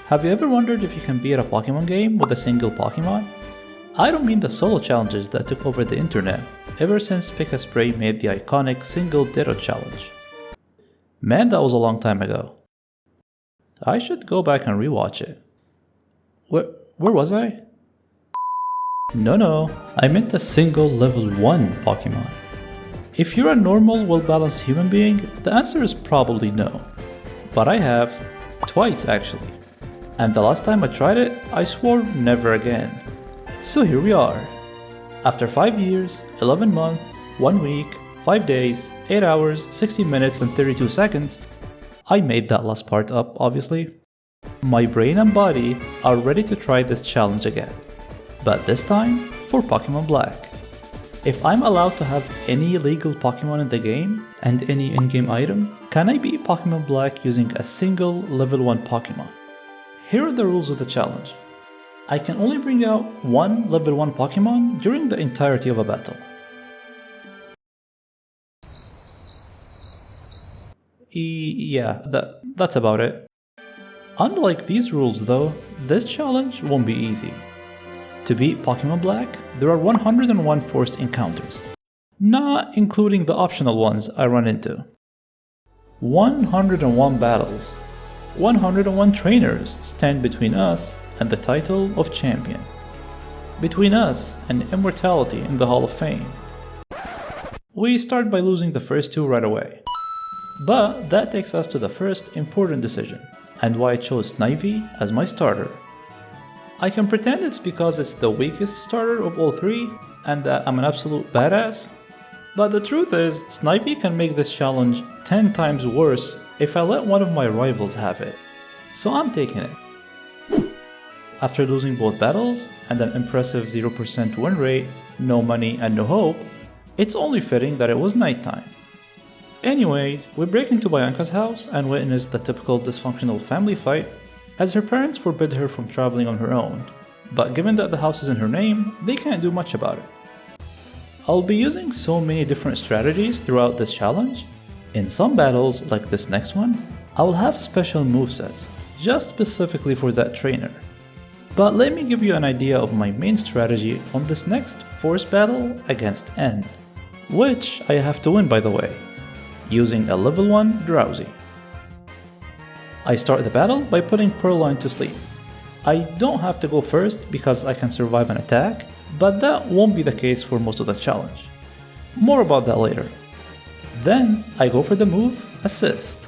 Have you ever wondered if you can beat a Pokemon game with a single Pokemon? I don't mean the solo challenges that took over the internet ever since Pick a Spray made the iconic single Ditto challenge. Man, that was a long time ago. I should go back and rewatch it. Where was I? No, I meant a single level 1 Pokemon. If you're a normal, well-balanced human being, the answer is probably no. But I have, twice actually. And the last time I tried it, I swore never again. So here we are. After 5 years, 11 months, 1 week, 5 days, 8 hours, 60 minutes and 32 seconds, I made that last part up, obviously. My brain and body are ready to try this challenge again. But this time, for Pokémon Black. If I'm allowed to have any legal Pokémon in the game, and any in-game item, can I beat Pokémon Black using a single level 1 Pokémon? Here are the rules of the challenge. I can only bring out one level 1 Pokémon during the entirety of a battle. Yeah, that's about it. Unlike these rules though, this challenge won't be easy. To beat Pokémon Black, there are 101 forced encounters, not including the optional ones I run into. 101 battles. 101 trainers stand between us and the title of champion. Between us and immortality in the Hall of Fame. We start by losing the first two right away. But that takes us to the first important decision, and why I chose Snivy as my starter. I can pretend it's because it's the weakest starter of all three, and that I'm an absolute badass. But the truth is, Snivy can make this challenge 10 times worse if I let one of my rivals have it. So I'm taking it. After losing both battles, and an impressive 0% win rate, no money and no hope, it's only fitting that it was nighttime. Anyways, we break into Bianca's house and witness the typical dysfunctional family fight, as her parents forbid her from traveling on her own. But given that the house is in her name, they can't do much about it. I'll be using so many different strategies throughout this challenge. In some battles, like this next one, I will have special movesets, just specifically for that trainer. But let me give you an idea of my main strategy on this next force battle against N, which I have to win by the way, using a level 1 Drowsy. I start the battle by putting Purrloin to sleep. I don't have to go first because I can survive an attack, but that won't be the case for most of the challenge. More about that later. Then I go for the move Assist.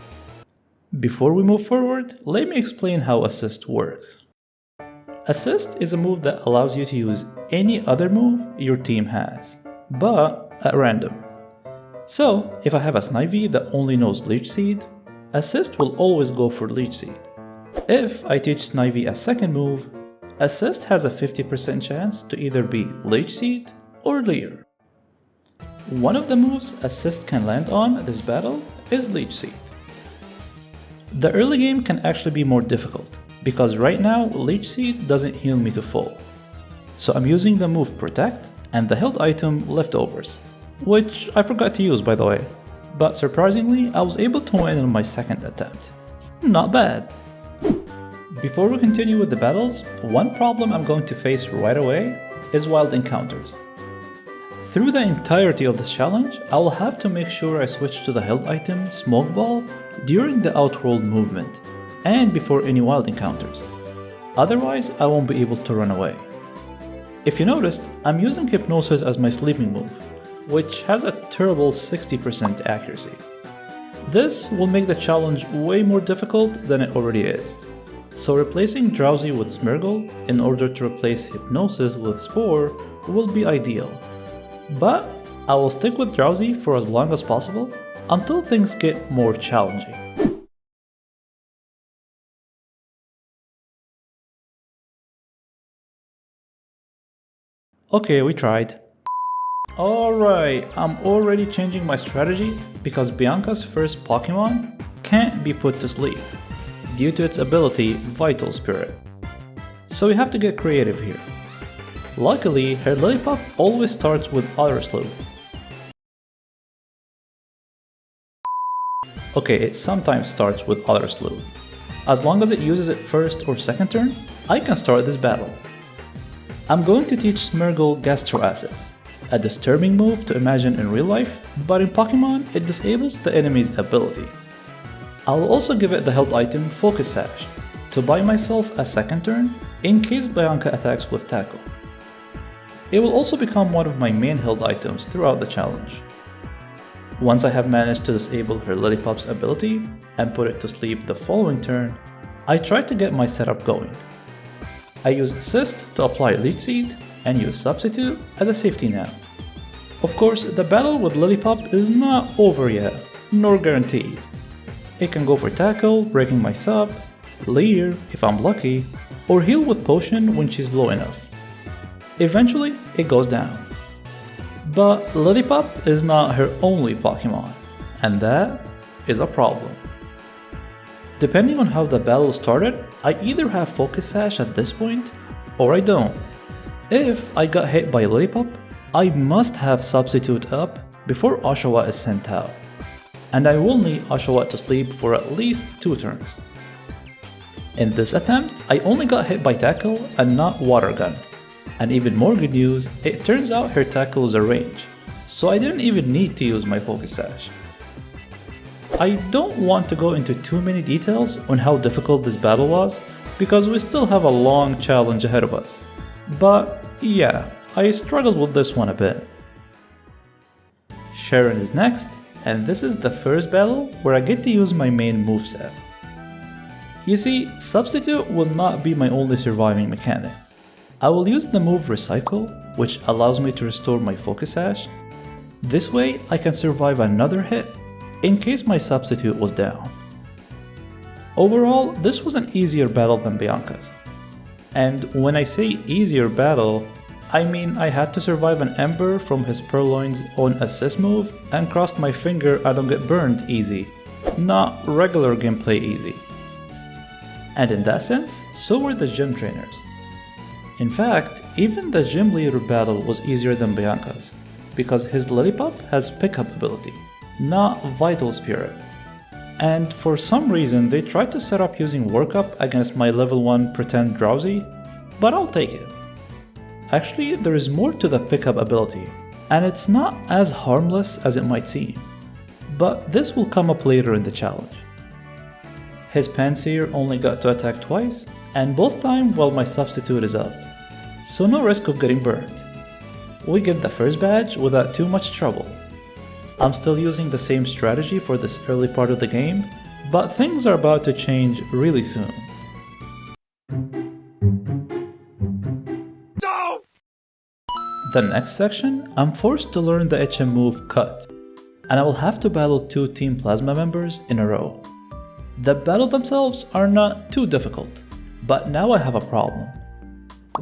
Before we move forward, let me explain how Assist works. Assist is a move that allows you to use any other move your team has, but at random. So if I have a Snivy that only knows Leech Seed, Assist will always go for Leech Seed. If I teach Snivy a second move, Assist has a 50% chance to either be Leech Seed or Leer. One of the moves Assist can land on this battle is Leech Seed. The early game can actually be more difficult, because right now Leech Seed doesn't heal me to full. So I'm using the move Protect and the health item Leftovers, which I forgot to use by the way, but surprisingly I was able to win on my second attempt. Not bad. Before we continue with the battles, one problem I'm going to face right away is wild encounters. Through the entirety of this challenge, I will have to make sure I switch to the health item Smoke Ball during the Outworld movement, and before any wild encounters. Otherwise, I won't be able to run away. If you noticed, I'm using Hypnosis as my sleeping move, which has a terrible 60% accuracy. This will make the challenge way more difficult than it already is. So replacing Drowsy with Smeargle in order to replace Hypnosis with Spore will be ideal. But I will stick with Drowsy for as long as possible until things get more challenging. Okay, we tried. Alright, I'm already changing my strategy because Bianca's first Pokemon can't be put to sleep due to its ability Vital Spirit. So we have to get creative here. Luckily, her Lillipup always starts with Otter Sleuth. Okay, it sometimes starts with Otter Sleuth. As long as it uses it first or second turn, I can start this battle. I'm going to teach Smeargle Gastro Acid, a disturbing move to imagine in real life, but in Pokemon it disables the enemy's ability. I will also give it the held item Focus Sash, to buy myself a second turn in case Bianca attacks with Tackle. It will also become one of my main held items throughout the challenge. Once I have managed to disable her Lillipups ability and put it to sleep the following turn, I try to get my setup going. I use Assist to apply Leech Seed and use Substitute as a safety net. Of course, the battle with Lillipup is not over yet, nor guaranteed. It can go for Tackle, breaking my sub, Leer if I'm lucky, or heal with Potion when she's low enough. Eventually, it goes down. But Lillipup is not her only Pokemon, and that is a problem. Depending on how the battle started, I either have Focus Sash at this point, or I don't. If I got hit by Lillipup, I must have Substitute up before Oshawott is sent out, and I will need Oshawott to sleep for at least 2 turns. In this attempt, I only got hit by Tackle and not Water Gun. And even more good news, it turns out her Tackle is a range, so I didn't even need to use my Focus Sash. I don't want to go into too many details on how difficult this battle was, because we still have a long challenge ahead of us. But yeah, I struggled with this one a bit. Sharon is next, and this is the first battle where I get to use my main moveset. You see, Substitute will not be my only surviving mechanic. I will use the move Recycle, which allows me to restore my Focus Sash. This way, I can survive another hit, in case my Substitute was down. Overall, this was an easier battle than Bianca's. And when I say easier battle, I mean I had to survive an Ember from his Purloin's own assist move and crossed my finger I don't get burned easy, not regular gameplay easy. And in that sense, so were the gym trainers. In fact, even the gym leader battle was easier than Bianca's, because his Lillipup has pickup ability, not Vital Spirit. And for some reason they tried to set up using Workup against my level 1 pretend Drowsy, but I'll take it. Actually, there is more to the pickup ability, and it's not as harmless as it might seem. But this will come up later in the challenge. His Panseer only got to attack twice, and both times while my Substitute is up, so no risk of getting burned. We get the first badge without too much trouble. I'm still using the same strategy for this early part of the game, but things are about to change really soon. No! The next section, I'm forced to learn the HM move Cut, and I will have to battle 2 Team Plasma members in a row. The battle themselves are not too difficult, but now I have a problem.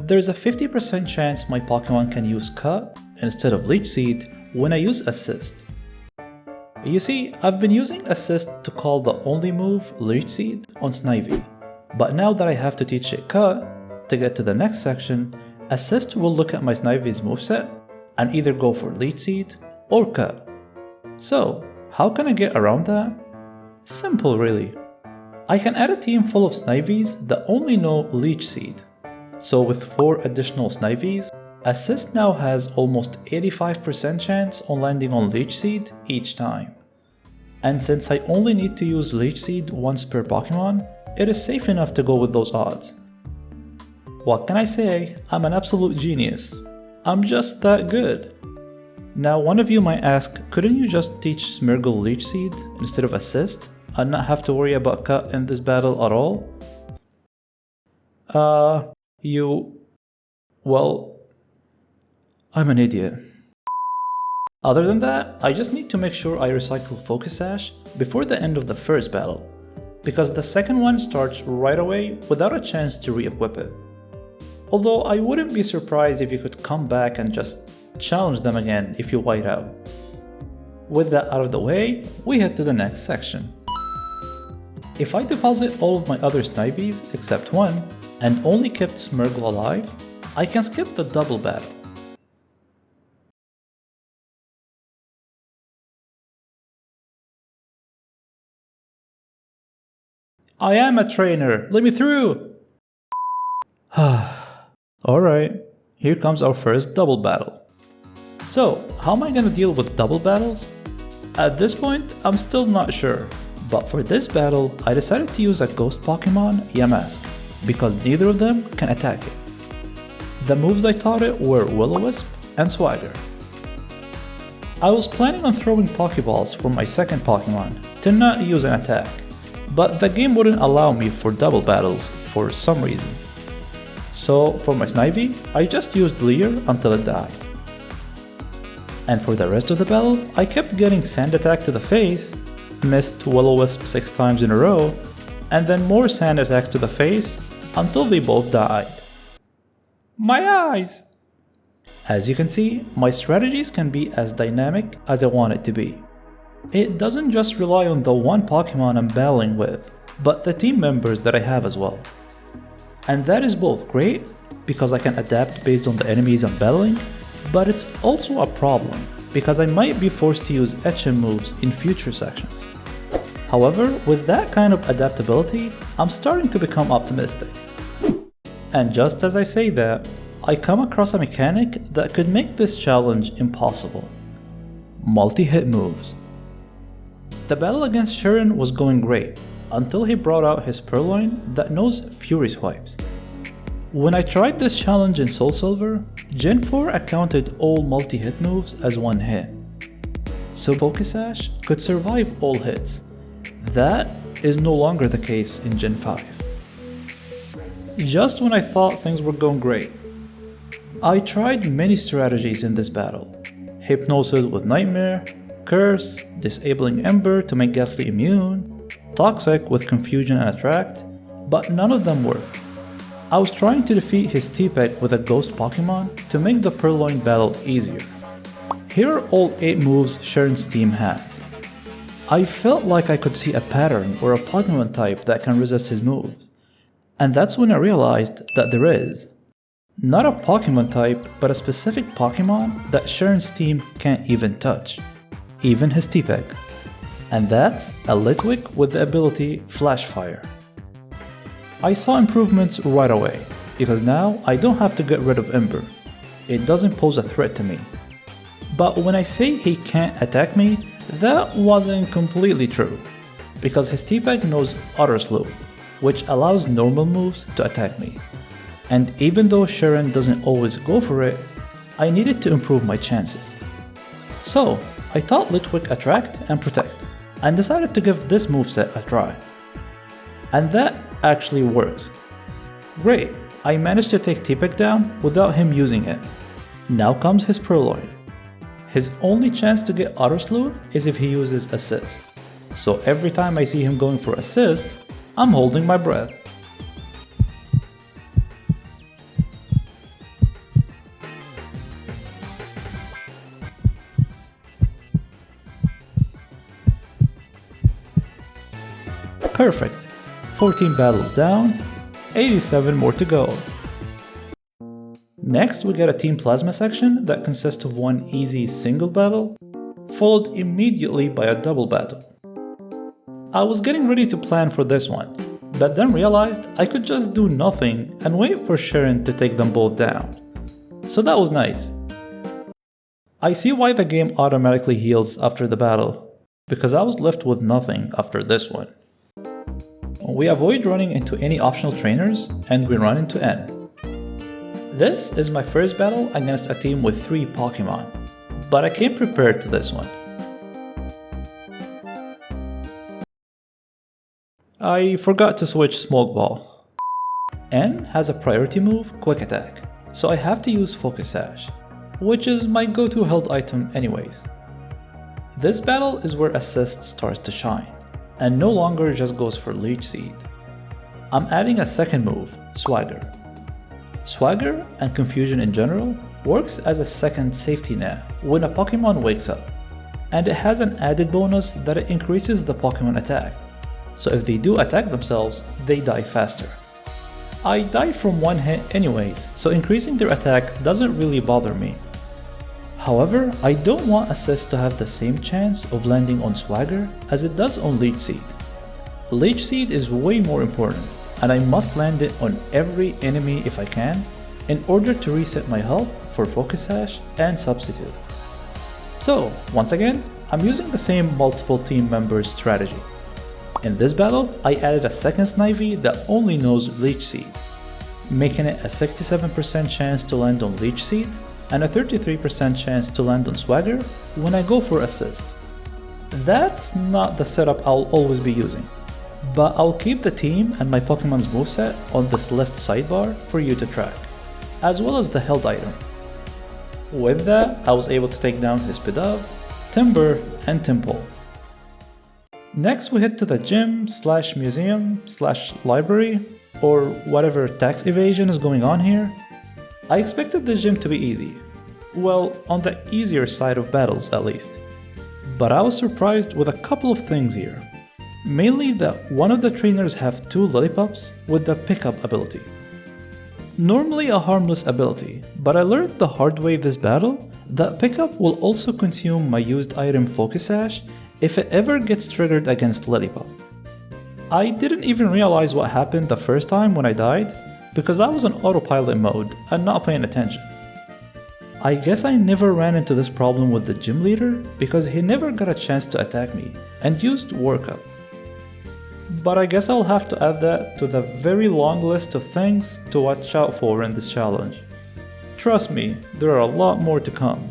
There's a 50% chance my Pokemon can use Cut instead of Leech Seed when I use Assist. You see, I've been using Assist to call the only move, Leech Seed, on Snivy, but now that I have to teach it Cut, to get to the next section, Assist will look at my Snivy's moveset and either go for Leech Seed or Cut. So, how can I get around that? Simple really. I can add a team full of Snivys that only know Leech Seed. So with 4 additional Snivys, Assist now has almost 85% chance on landing on Leech Seed each time. And since I only need to use Leech Seed once per Pokemon, it is safe enough to go with those odds. What can I say? I'm an absolute genius. I'm just that good. Now one of you might ask, couldn't you just teach Smeargle Leech Seed instead of Assist and not have to worry about Cut in this battle at all? Well, I'm an idiot. Other than that, I just need to make sure I recycle Focus Sash before the end of the first battle, because the second one starts right away without a chance to re-equip it. Although I wouldn't be surprised if you could come back and just challenge them again if you white out. With that out of the way, we head to the next section. If I deposit all of my other Snivys except one, and only kept Smeargle alive, I can skip the double battle. I am a trainer, let me through! Alright, here comes our first double battle. So, how am I gonna deal with double battles? At this point, I'm still not sure, but for this battle, I decided to use a ghost Pokemon, Yamask, because neither of them can attack it. The moves I taught it were Will-O-Wisp and Swagger. I was planning on throwing Pokeballs for my second Pokemon to not use an attack, but the game wouldn't allow me for double battles for some reason. So for my Snivy, I just used Leer until it died. And for the rest of the battle, I kept getting Sand Attack to the face, missed Will-O-Wisp 6 times in a row, and then more Sand Attacks to the face until they both died. My eyes! As you can see, my strategies can be as dynamic as I want it to be. It doesn't just rely on the one Pokemon I'm battling with, but the team members that I have as well. And that is both great, because I can adapt based on the enemies I'm battling, but it's also a problem, because I might be forced to use HM moves in future sections. However, with that kind of adaptability, I'm starting to become optimistic. And just as I say that, I come across a mechanic that could make this challenge impossible. Multi-hit moves. The battle against Sharon was going great, until he brought out his Purloin that knows Fury Swipes. When I tried this challenge in Soul Silver, Gen 4 accounted all multi-hit moves as one hit. So Pokésash could survive all hits. That is no longer the case in Gen 5. Just when I thought things were going great, I tried many strategies in this battle. Hypnosis with Nightmare, Curse, disabling Ember to make Ghastly immune, Toxic with Confusion and Attract, but none of them worked. I was trying to defeat his T-Pet with a ghost Pokemon to make the Purloin battle easier. Here are all 8 moves Sharon's team has. I felt like I could see a pattern or a Pokemon type that can resist his moves. And that's when I realized that there is. Not a Pokemon type, but a specific Pokemon that Sharon's team can't even touch. Even his T-Peg. And that's a Litwick with the ability Flash Fire. I saw improvements right away, because now I don't have to get rid of Ember. It doesn't pose a threat to me. But when I say he can't attack me, that wasn't completely true, because his T-Peg knows Otter Sleuth, which allows normal moves to attack me. And even though Sharon doesn't always go for it, I needed to improve my chances. So I taught Litwick Attract and Protect, and decided to give this moveset a try. And that actually works. Great, I managed to take T-Peg down without him using it. Now comes his Purloin. His only chance to get Otter Sleuth is if he uses Assist. So every time I see him going for Assist, I'm holding my breath. Perfect. 14 battles down, 87 more to go. Next we get a Team Plasma section that consists of one easy single battle, followed immediately by a double battle. I was getting ready to plan for this one, but then realized I could just do nothing and wait for Sharon to take them both down. So that was nice. I see why the game automatically heals after the battle, because I was left with nothing after this one. We avoid running into any optional trainers, and we run into N. This is my first battle against a team with 3 Pokemon, but I came prepared to this one. I forgot to switch Smoke Ball. N has a priority move, Quick Attack, so I have to use Focus Sash, which is my go-to held item anyways. This battle is where Assist starts to shine, and no longer just goes for Leech Seed. I'm adding a second move, Swagger. Swagger, and Confusion in general, works as a second safety net when a Pokemon wakes up, and it has an added bonus that it increases the Pokemon attack, so if they do attack themselves, they die faster. I die from one hit anyways, so increasing their attack doesn't really bother me. However, I don't want Assist to have the same chance of landing on Swagger as it does on Leech Seed. Leech Seed is way more important, and I must land it on every enemy if I can, in order to reset my health for Focus Sash and Substitute. So, once again, I'm using the same multiple team members strategy. In this battle, I added a second Snivy that only knows Leech Seed, making it a 67% chance to land on Leech Seed and a 33% chance to land on Swagger when I go for assist. That's not the setup I'll always be using, but I'll keep the team and my Pokemon's moveset on this left sidebar for you to track, as well as the held item. With that, I was able to take down his Pidove, Timber, and Temple. Next we head to the gym / museum / library, or whatever tax evasion is going on here. I expected the gym to be easy. Well, on the easier side of battles at least. But I was surprised with a couple of things here. Mainly that one of the trainers have 2 Lillipups with the pickup ability. Normally a harmless ability, but I learned the hard way this battle that pickup will also consume my used item Focus Sash if it ever gets triggered against Lillipup. I didn't even realize what happened the first time when I died because I was in autopilot mode and not paying attention. I guess I never ran into this problem with the gym leader because he never got a chance to attack me and used Workup. But I guess I'll have to add that to the very long list of things to watch out for in this challenge. Trust me, there are a lot more to come.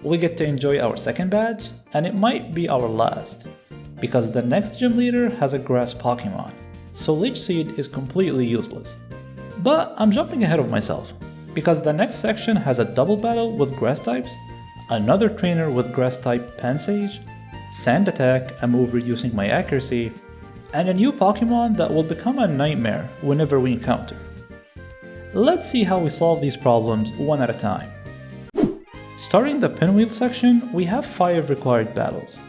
We get to enjoy our second badge, and it might be our last, because the next gym leader has a grass Pokemon, so Leech Seed is completely useless. But I'm jumping ahead of myself, because the next section has a double battle with grass types, another trainer with grass type Pansage, Sand Attack, a move reducing my accuracy, and a new Pokemon that will become a nightmare whenever we encounter. Let's see how we solve these problems one at a time. Starting the Pinwheel section, we have 5 required battles.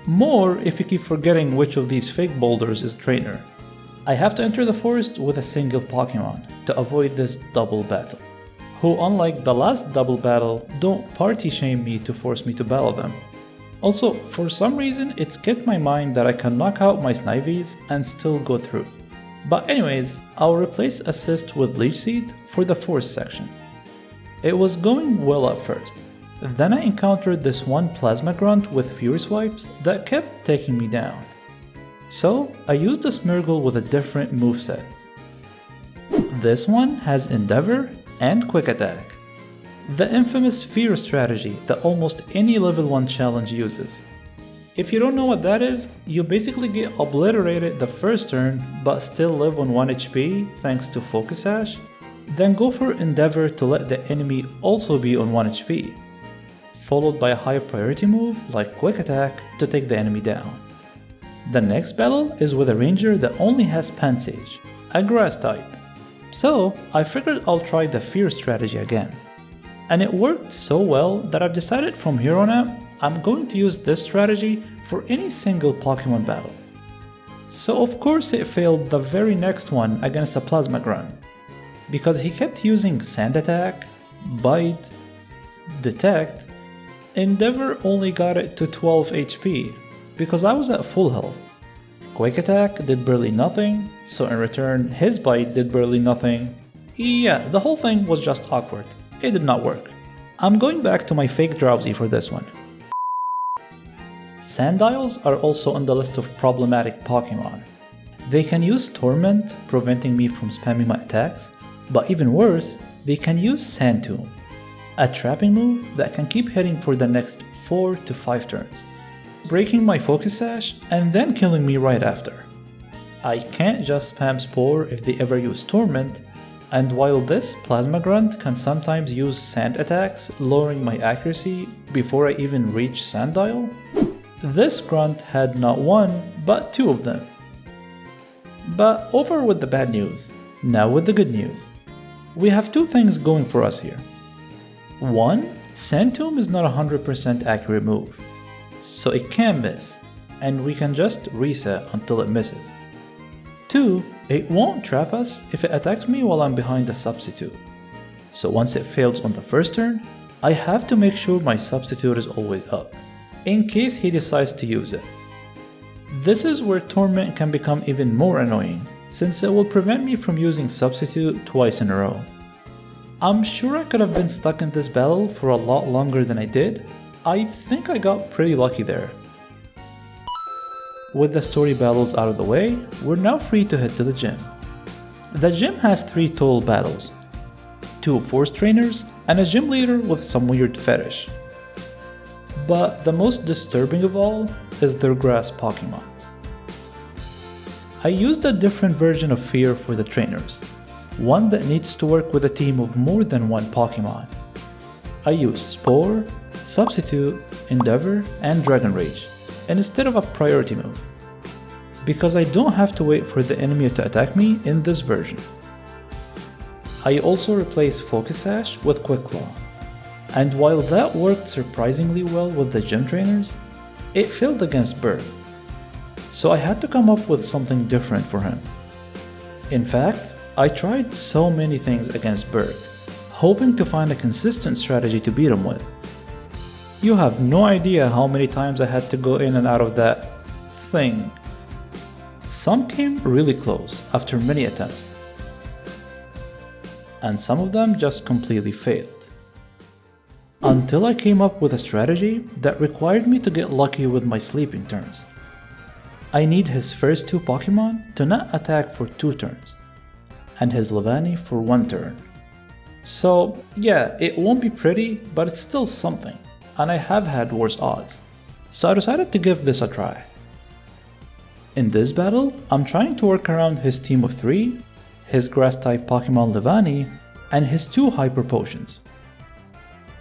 More if you keep forgetting which of these fake boulders is trainer. I have to enter the forest with a single Pokemon to avoid this double battle, who unlike the last double battle, don't party shame me to force me to battle them. Also, for some reason it skipped my mind that I can knock out my Snivies and still go through. But anyways, I'll replace Assist with Leech Seed for the forest section. It was going well at first. Then I encountered this one Plasma Grunt with Fury Swipes that kept taking me down. So I used a Smeargle with a different moveset. This one has Endeavor and Quick Attack, the infamous fear strategy that almost any level 1 challenge uses. If you don't know what that is, you basically get obliterated the first turn but still live on 1 HP thanks to Focus Sash, then go for Endeavor to let the enemy also be on 1 HP, followed by a high priority move like Quick Attack to take the enemy down. The next battle is with a ranger that only has Pansage, a grass type. So I figured I'll try the fear strategy again. And it worked so well that I've decided from here on out I'm going to use this strategy for any single Pokemon battle. So of course it failed the very next one against a Plasma Grunt, because he kept using Sand Attack, Bite, Detect. Endeavor only got it to 12 HP, because I was at full health. Quick Attack did barely nothing, so in return his Bite did barely nothing. Yeah, the whole thing was just awkward. It did not work. I'm going back to my fake Drowsy for this one. Sandiles are also on the list of problematic Pokemon. They can use Torment, preventing me from spamming my attacks, but even worse, they can use Sand Tomb, a trapping move that can keep hitting for the next 4 to 5 turns, breaking my Focus Sash and then killing me right after. I can't just spam Spore if they ever use Torment, and while this Plasma Grunt can sometimes use Sand attacks, lowering my accuracy before I even reach Sandile, this Grunt had not one, but 2 of them. But over with the bad news, now with the good news. We have 2 things going for us here. 1, Sand Tomb is not a 100% accurate move, so it can miss, and we can just reset until it misses. 2, it won't trap us if it attacks me while I'm behind a Substitute, so once it fails on the first turn, I have to make sure my Substitute is always up, in case he decides to use it. This is where Torment can become even more annoying, since it will prevent me from using Substitute twice in a row. I'm sure I could have been stuck in this battle for a lot longer than I did. I think I got pretty lucky there. With the story battles out of the way, we're now free to head to the gym. The gym has 3 total battles, 2 force trainers, and a gym leader with some weird fetish. But the most disturbing of all is their grass Pokémon. I used a different version of Fear for the trainers, one that needs to work with a team of more than 1 Pokémon. I used Spore, Substitute, Endeavor, and Dragon Rage instead of a priority move, because I don't have to wait for the enemy to attack me in this version. I also replaced Focus Sash with Quick Claw, and while that worked surprisingly well with the gym trainers, it failed against Bird, so I had to come up with something different for him. In fact, I tried so many things against Bird, hoping to find a consistent strategy to beat him with. You have no idea how many times I had to go in and out of that thing. Some came really close after many attempts, and some of them just completely failed. Until I came up with a strategy that required me to get lucky with my sleeping turns. I need his first 2 Pokémon to not attack for 2 turns, and his Levani for 1 turn. So yeah, it won't be pretty, but it's still something, and I have had worse odds, so I decided to give this a try. In this battle, I'm trying to work around his team of 3, his grass-type Pokémon Levani, and his 2 Hyper Potions.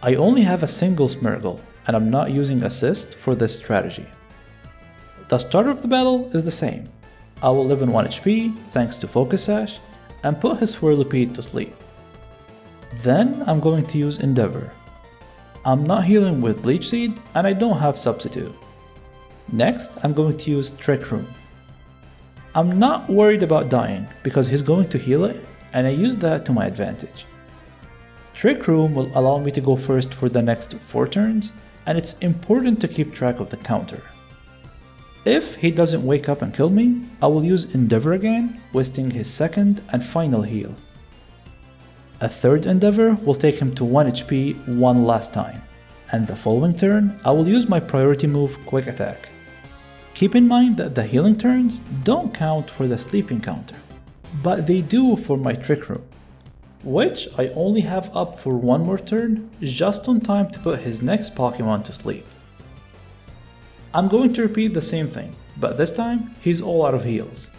I only have a single Smeargle, and I'm not using Assist for this strategy. The start of the battle is the same. I will live in 1 HP thanks to Focus Sash, and put his Whirlipede to sleep. Then I'm going to use Endeavor. I'm not healing with Leech Seed, and I don't have Substitute. Next, I'm going to use Trick Room. I'm not worried about dying because he's going to heal it, and I use that to my advantage. Trick Room will allow me to go first for the next 4 turns, and it's important to keep track of the counter. If he doesn't wake up and kill me, I will use Endeavor again, wasting his second and final heal. A third Endeavor will take him to 1 HP one last time, and the following turn I will use my priority move Quick Attack. Keep in mind that the healing turns don't count for the sleeping counter, but they do for my Trick Room, which I only have up for 1 more turn, just on time to put his next Pokémon to sleep. I'm going to repeat the same thing, but this time he's all out of heals.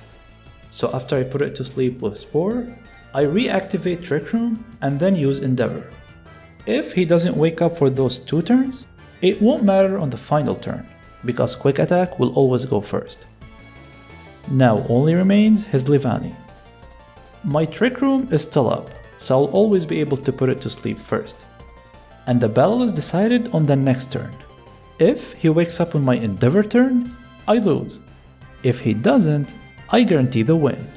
So after I put it to sleep with Spore, I reactivate Trick Room and then use Endeavor. If he doesn't wake up for those 2 turns, it won't matter on the final turn, because Quick Attack will always go first. Now only remains his Levani. My Trick Room is still up, so I'll always be able to put it to sleep first. And the battle is decided on the next turn. If he wakes up on my Endeavor turn, I lose. If he doesn't, I guarantee the win.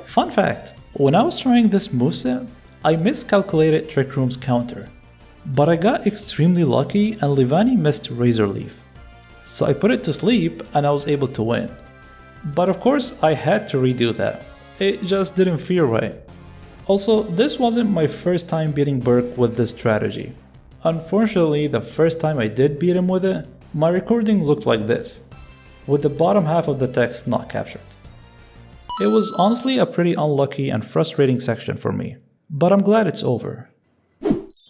Fun fact, when I was trying this moveset, I miscalculated Trick Room's counter, but I got extremely lucky and Levani missed Razor Leaf. So I put it to sleep and I was able to win. But of course I had to redo that, it just didn't feel right. Also, this wasn't my first time beating Burke with this strategy. Unfortunately, the first time I did beat him with it, my recording looked like this, with the bottom half of the text not captured. It was honestly a pretty unlucky and frustrating section for me, but I'm glad it's over.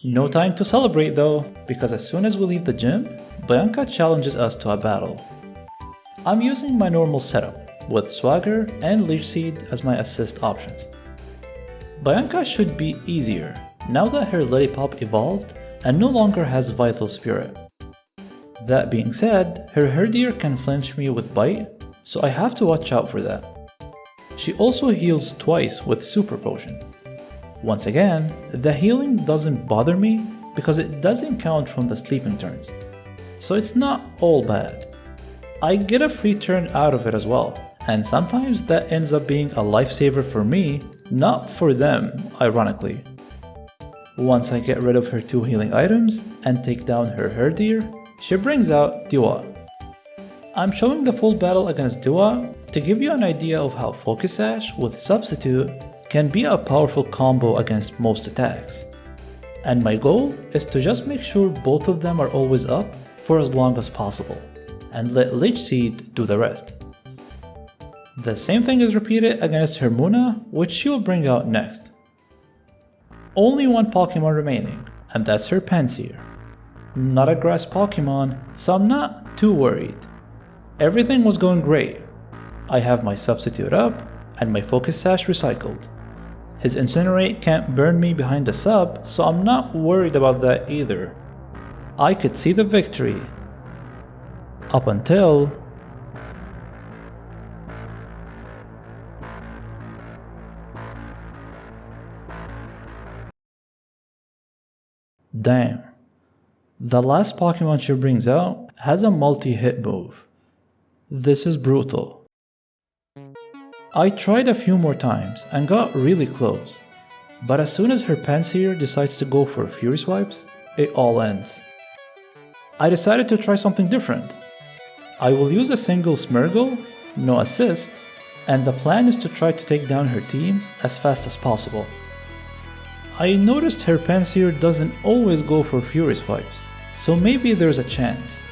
No time to celebrate though, because as soon as we leave the gym, Bianca challenges us to a battle. I'm using my normal setup, with Swagger and Leech Seed as my assist options. Bianca should be easier, now that her Lillipup evolved and no longer has Vital Spirit. That being said, her Herdier can flinch me with Bite, so I have to watch out for that. She also heals twice with Super Potion. Once again, the healing doesn't bother me because it doesn't count from the sleeping turns, so it's not all bad. I get a free turn out of it as well, and sometimes that ends up being a lifesaver for me Not for them, ironically. Once I get rid of her 2 healing items and take down her Herdier, she brings out Dua. I'm showing the full battle against Dua to give you an idea of how Focus Sash with Substitute can be a powerful combo against most attacks. And my goal is to just make sure both of them are always up for as long as possible, and let Lich Seed do the rest. The same thing is repeated against her Muna, which she will bring out next. Only one Pokemon remaining, and that's her Pansear. Not a grass Pokemon, so I'm not too worried. Everything was going great. I have my Substitute up, and my Focus Sash recycled. His Incinerate can't burn me behind the sub, so I'm not worried about that either. I could see the victory. Up until... Damn. The last Pokemon she brings out has a multi-hit move. This is brutal. I tried a few more times and got really close, but as soon as her Pansear decides to go for Fury Swipes, it all ends. I decided to try something different. I will use a single Smeargle, no assist, and the plan is to try to take down her team as fast as possible. I noticed her Pansear doesn't always go for Fury Swipes, so maybe there's a chance.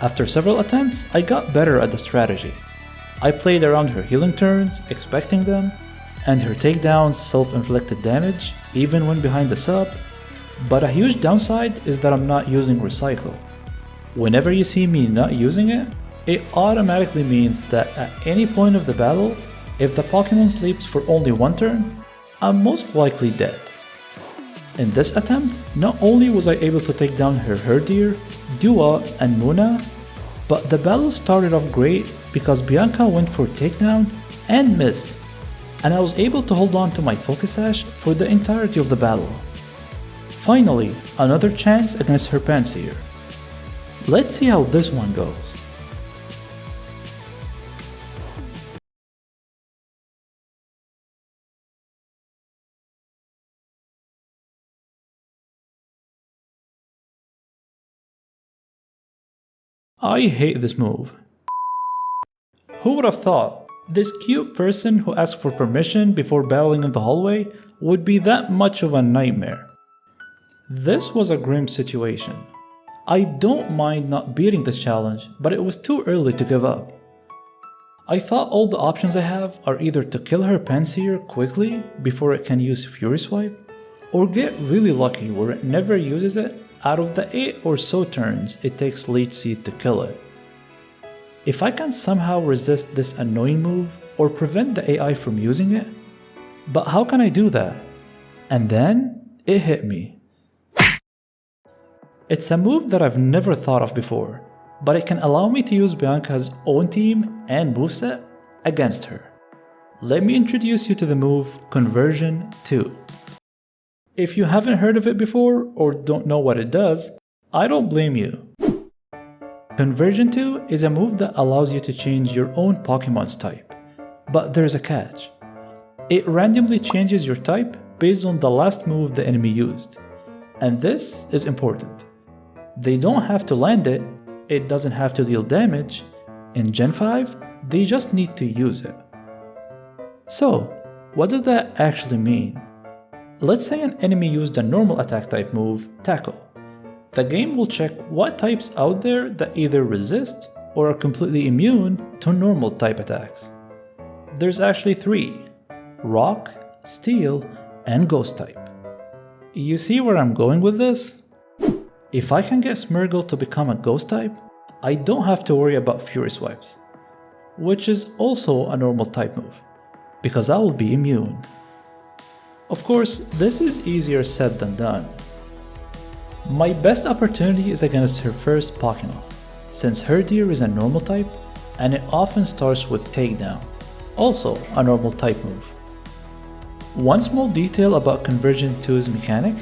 After several attempts, I got better at the strategy. I played around her healing turns, expecting them, and her takedowns self-inflicted damage, even when behind the sub, but a huge downside is that I'm not using Recycle. Whenever you see me not using it, it automatically means that at any point of the battle, if the Pokemon sleeps for only one turn, I'm most likely dead. In this attempt, not only was I able to take down her Herdier, Dua, and Muna, but the battle started off great because Bianca went for takedown and missed, and I was able to hold on to my Focus Sash for the entirety of the battle. Finally, another chance against her Pansear. Let's see how this one goes. I hate this move. Who would have thought this cute person who asked for permission before battling in the hallway would be that much of a nightmare? This was a grim situation. I don't mind not beating this challenge, but it was too early to give up. I thought all the options I have are either to kill her Pansear quickly before it can use Fury Swipe, or get really lucky where it never uses it out of the 8 or so turns it takes Leech Seed to kill it. If I can somehow resist this annoying move or prevent the AI from using it, but how can I do that? And then it hit me. It's a move that I've never thought of before, but it can allow me to use Bianca's own team and moveset against her. Let me introduce you to the move Conversion 2. If you haven't heard of it before or don't know what it does, I don't blame you. Conversion 2 is a move that allows you to change your own Pokemon's type, but there's a catch. It randomly changes your type based on the last move the enemy used, and this is important. They don't have to land it, it doesn't have to deal damage. In Gen 5, they just need to use it. So, what does that actually mean? Let's say an enemy used a normal attack type move, Tackle. The game will check what types out there that either resist or are completely immune to normal type attacks. There's actually 3: Rock, Steel, and Ghost type. You see where I'm going with this? If I can get Smeargle to become a Ghost type, I don't have to worry about Fury Swipes, which is also a normal type move, because I will be immune. Of course, this is easier said than done. My best opportunity is against her first Pokemon, since Herdier is a normal type, and it often starts with Takedown, also a normal type move. One small detail about Conversion 2's mechanic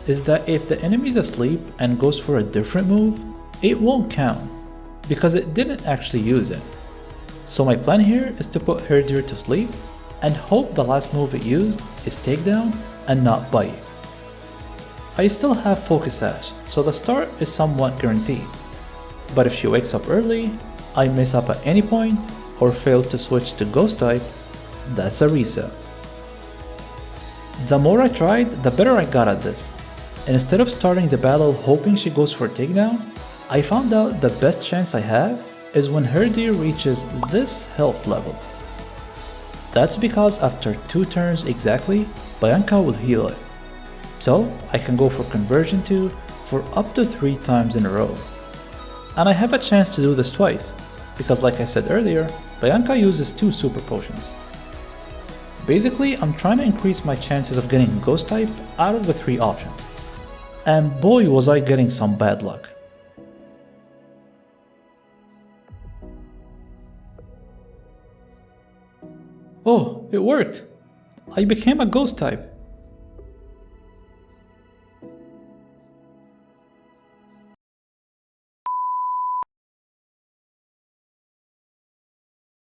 is that if the enemy is asleep and goes for a different move, it won't count, because it didn't actually use it. So my plan here is to put Herdier to sleep, and hope the last move it used is takedown and not bite. I still have Focus Sash, so the start is somewhat guaranteed. But if she wakes up early, I mess up at any point, or fail to switch to Ghost type, that's a reset. The more I tried, the better I got at this. Instead of starting the battle hoping she goes for takedown, I found out the best chance I have is when her deer reaches this health level. That's because after 2 turns exactly, Bianca will heal it. So I can go for conversion 2 for up to 3 times in a row. And I have a chance to do this twice, because like I said earlier, Bianca uses 2 super potions. Basically, I'm trying to increase my chances of getting Ghost type out of the 3 options. And boy was I getting some bad luck. Oh, it worked! I became a Ghost type.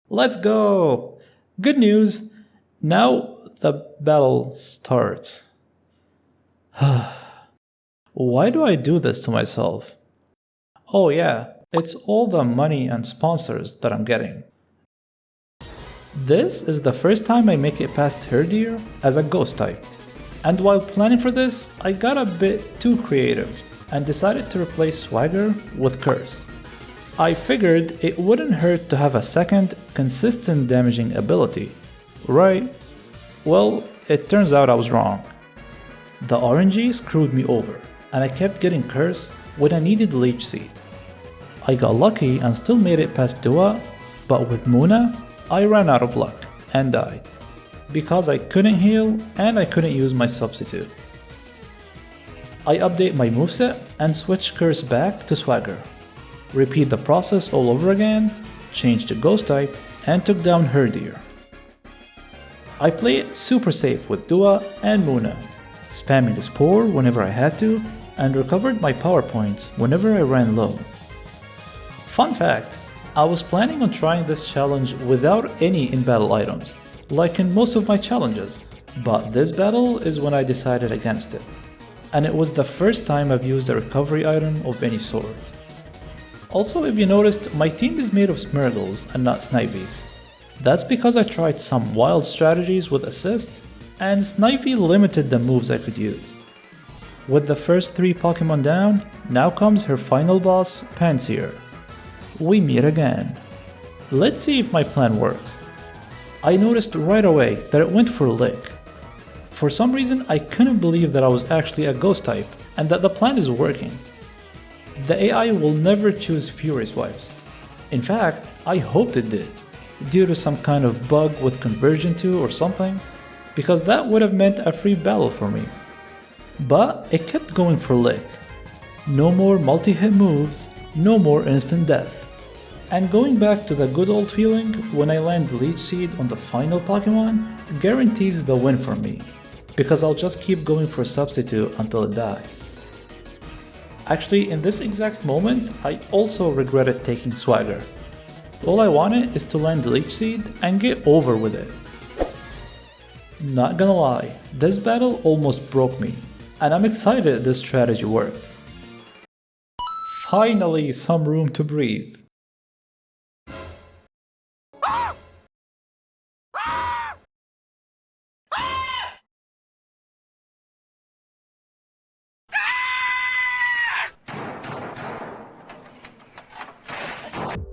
Let's go! Good news! Now the battle starts. Why do I do this to myself? Oh yeah, it's all the money and sponsors that I'm getting. This is the first time I make it past her deer as a Ghost type. And while planning for this, I got a bit too creative and decided to replace Swagger with Curse. I figured it wouldn't hurt to have a second, consistent damaging ability, right? Well, it turns out I was wrong. The RNG screwed me over, and I kept getting Curse when I needed Leech Seed. I got lucky and still made it past Dua, but with Muna, I ran out of luck and died, because I couldn't heal and I couldn't use my substitute. I update my moveset and switch Curse back to Swagger. Repeat the process all over again, changed to Ghost type, and took down her deer. I play it super safe with Dua and Muna, spamming the Spore whenever I had to, and recovered my power points whenever I ran low. Fun fact, I was planning on trying this challenge without any in-battle items, like in most of my challenges, but this battle is when I decided against it. And it was the first time I've used a recovery item of any sort. Also, if you noticed, my team is made of Smeargles and not Snivies. That's because I tried some wild strategies with assist, and Snivy limited the moves I could use. With the first 3 Pokemon down, now comes her final boss, Pansear. We meet again. Let's see if my plan works. I noticed right away that it went for Lick. For some reason, I couldn't believe that I was actually a Ghost type, and that the plan is working. The AI will never choose Fury Swipes. In fact, I hoped it did, due to some kind of bug with conversion 2 or something, because that would have meant a free battle for me. But it kept going for Lick. No more multi-hit moves, no more instant death. And going back to the good old feeling when I land Leech Seed on the final Pokemon guarantees the win for me, because I'll just keep going for Substitute until it dies. Actually, in this exact moment, I also regretted taking Swagger. All I wanted is to land Leech Seed and get over with it. Not gonna lie, this battle almost broke me, and I'm excited this strategy worked. Finally, some room to breathe.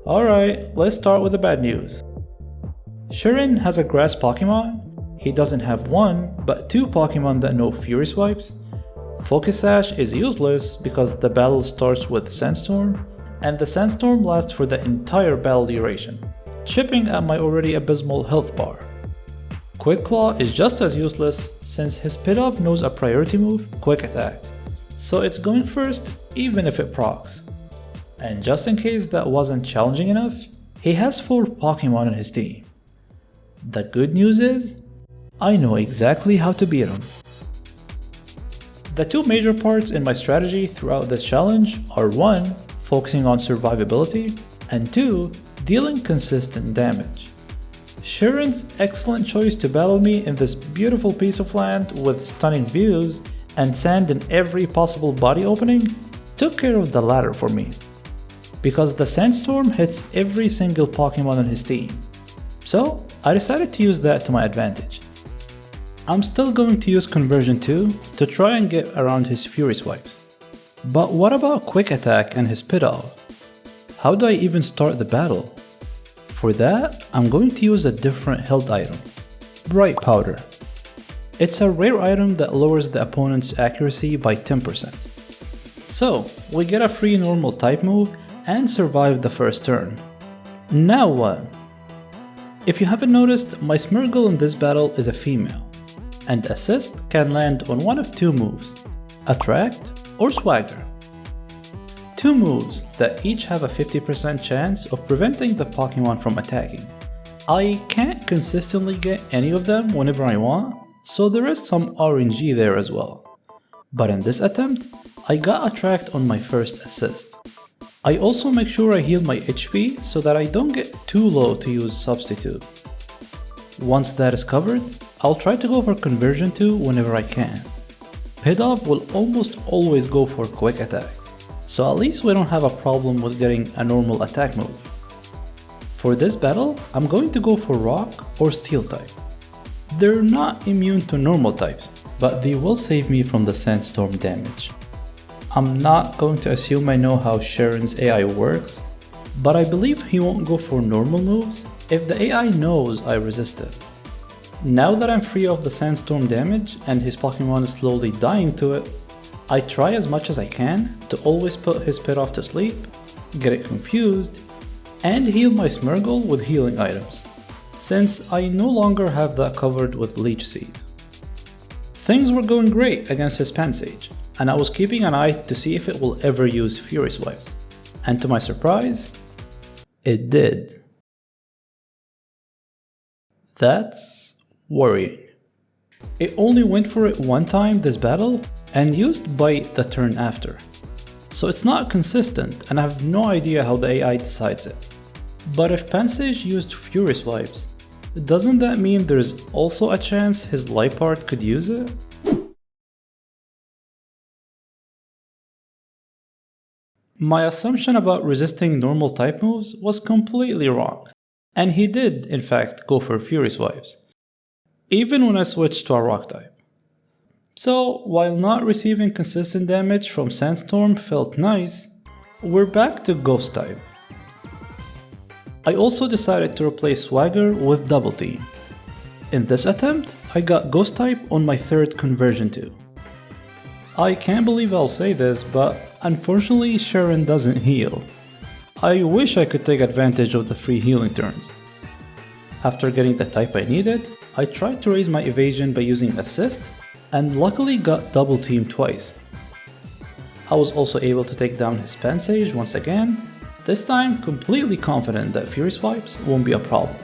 Alright, let's start with the bad news. Shirin has a grass Pokemon. He doesn't have 1, but 2 Pokemon that know Fury Swipes. Focus Sash is useless because the battle starts with Sandstorm, and the Sandstorm lasts for the entire battle duration, chipping at my already abysmal health bar. Quick Claw is just as useless since his Pidove knows a priority move, Quick Attack, so it's going first even if it procs. And just in case that wasn't challenging enough, he has 4 Pokemon in his team. The good news is, I know exactly how to beat him. The 2 major parts in my strategy throughout this challenge are 1. Focusing on survivability, and 2. Dealing consistent damage. Sharon's excellent choice to battle me in this beautiful piece of land with stunning views and sand in every possible body opening took care of the latter for me, because the sandstorm hits every single Pokemon on his team. So I decided to use that to my advantage. I'm still going to use Conversion 2 to try and get around his Fury Swipes. But what about Quick Attack and his Pit Off? How do I even start the battle? For that, I'm going to use a different held item, Bright Powder. It's a rare item that lowers the opponent's accuracy by 10%. So, we get a free normal type move and survive the first turn. Now what? If you haven't noticed, my Smeargle in this battle is a female, and Assist can land on one of two moves, Attract or Swagger. Two moves that each have a 50% chance of preventing the Pokemon from attacking. I can't consistently get any of them whenever I want, so there is some RNG there as well. But in this attempt, I got Attract on my first Assist. I also make sure I heal my HP so that I don't get too low to use Substitute. Once that is covered, I'll try to go for Conversion 2 whenever I can. Pit Off will almost always go for Quick Attack, so at least we don't have a problem with getting a normal attack move. For this battle, I'm going to go for Rock or Steel type. They're not immune to normal types, but they will save me from the Sandstorm damage. I'm not going to assume I know how Sharon's AI works, but I believe he won't go for normal moves if the AI knows I resist it. Now that I'm free of the Sandstorm damage and his Pokemon is slowly dying to it, I try as much as I can to always put his Pit Off to sleep, get it confused, and heal my Smeargle with healing items, since I no longer have that covered with Leech Seed. Things were going great against his Pansage, and I was keeping an eye to see if it will ever use Fury Swipes, and to my surprise, it did. That's worrying. It only went for it one time this battle and used Bite the turn after. So it's not consistent and I have no idea how the AI decides it. But if Pansage used Fury Swipes, doesn't that mean there's also a chance his Liepard could use it? My assumption about resisting normal type moves was completely wrong, and he did in fact go for Fury Swipes, even when I switched to a Rock type. So while not receiving consistent damage from Sandstorm felt nice, we're back to Ghost type. I also decided to replace Swagger with Double Team. In this attempt, I got Ghost type on my third Conversion 2. I can't believe I'll say this, but unfortunately Sharon doesn't heal. I wish I could take advantage of the free healing turns. After getting the type I needed, I tried to raise my evasion by using Assist, and luckily got Double Team twice. I was also able to take down his Pansage once again, this time completely confident that Fury Swipes won't be a problem.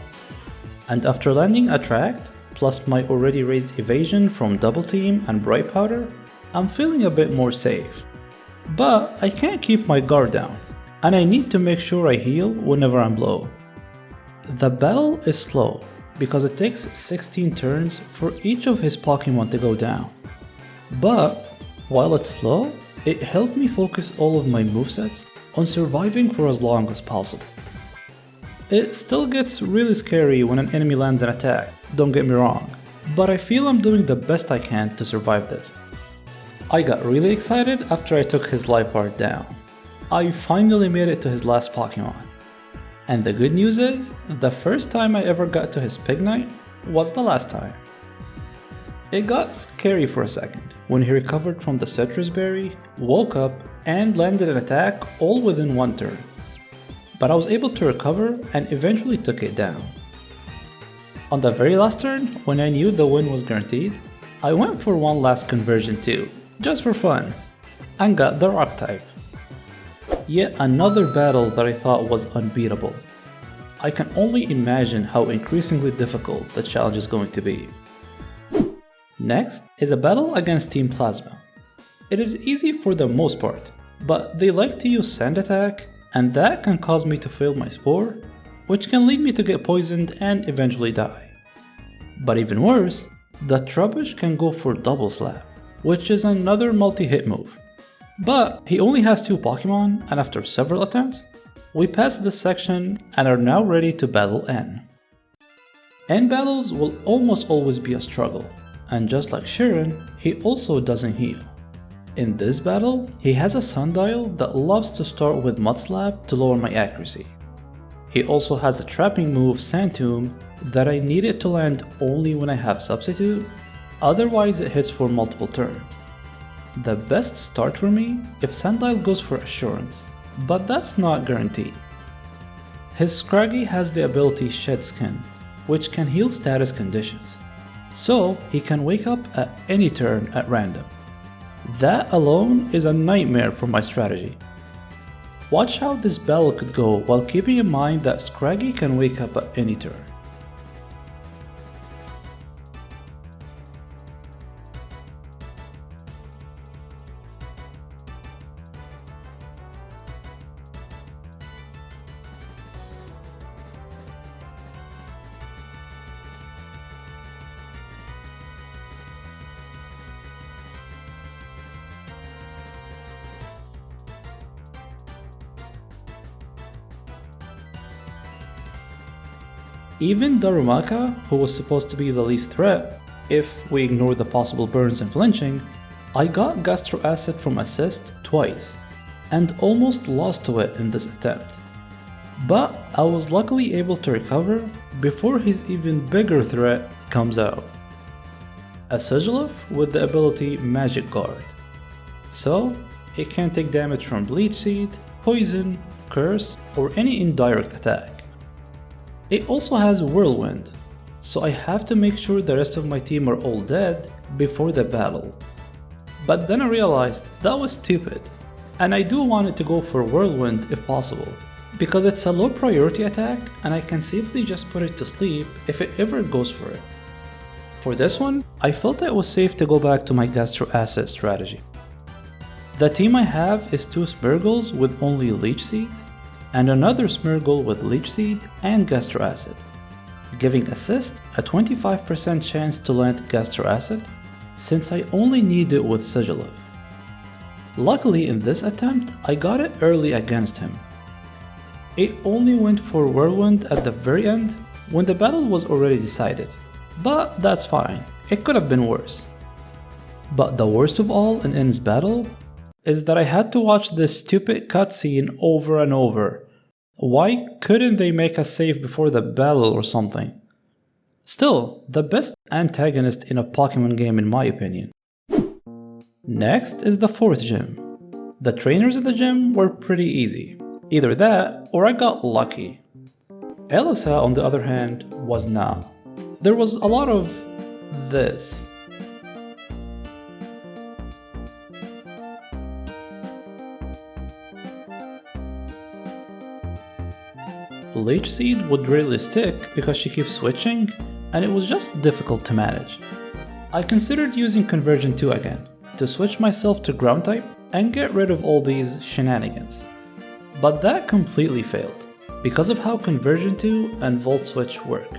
And after landing Attract, plus my already raised evasion from Double Team and Bright Powder, I'm feeling a bit more safe. But I can't keep my guard down, and I need to make sure I heal whenever I'm low. The battle is slow, because it takes 16 turns for each of his Pokemon to go down. But while it's slow, it helped me focus all of my movesets on surviving for as long as possible. It still gets really scary when an enemy lands an attack, don't get me wrong, but I feel I'm doing the best I can to survive this. I got really excited after I took his Liepard down. I finally made it to his last Pokemon. And the good news is, the first time I ever got to his Pignite was the last time. It got scary for a second when he recovered from the Citrus Berry, woke up, and landed an attack all within one turn. But I was able to recover and eventually took it down. On the very last turn, when I knew the win was guaranteed, I went for one last Conversion 2, just for fun, and got the Rock type. Yet another battle that I thought was unbeatable. I can only imagine how increasingly difficult the challenge is going to be. Next is a battle against Team Plasma. It is easy for the most part, but they like to use Sand Attack, and that can cause me to fail my Spore, which can lead me to get poisoned and eventually die. But even worse, the Trubbish can go for Double Slap, which is another multi-hit move. But he only has 2 Pokemon, and after several attempts, we passed this section and are now ready to battle N. N battles will almost always be a struggle, and just like Sharon, he also doesn't heal. In this battle, he has a Sundial that loves to start with Mud Slap to lower my accuracy. He also has a trapping move, Sand Tomb, that I need it to land only when I have Substitute, otherwise it hits for multiple turns. The best start for me if Sandile goes for Assurance, but that's not guaranteed. His Scraggy has the ability Shed Skin, which can heal status conditions, so he can wake up at any turn at random. That alone is a nightmare for my strategy. Watch how this battle could go while keeping in mind that Scraggy can wake up at any turn. Even Darumaka, who was supposed to be the least threat, if we ignore the possible burns and flinching, I got Gastro Acid from Assist twice, and almost lost to it in this attempt. But I was luckily able to recover before his even bigger threat comes out. A Sigilyph with the ability Magic Guard. So, it can take damage from Bleach Seed, Poison, Curse, or any indirect attack. It also has Whirlwind, so I have to make sure the rest of my team are all dead before the battle. But then I realized that was stupid, and I do want it to go for Whirlwind if possible, because it's a low priority attack and I can safely just put it to sleep if it ever goes for it. For this one, I felt it was safe to go back to my Gastro Acid strategy. The team I have is 2 Smeargles with only Leech Seed, and another Smeargle with Leech Seed and Gastro Acid, giving Assist a 25% chance to land Gastro Acid, since I only need it with Sigilyph. Luckily in this attempt, I got it early against him. It only went for Whirlwind at the very end, when the battle was already decided, but that's fine, it could have been worse. But the worst of all in N's battle is that I had to watch this stupid cutscene over and over. Why couldn't they make a save before the battle or something? Still, the best antagonist in a Pokemon game in my opinion. Next is the 4th gym. The trainers in the gym were pretty easy. Either that, or I got lucky. Elisa, on the other hand, was not. There was a lot of this. Leech Seed would rarely stick because she keeps switching, and it was just difficult to manage. I considered using Conversion 2 again, to switch myself to Ground type and get rid of all these shenanigans. But that completely failed, because of how Conversion 2 and Volt Switch work.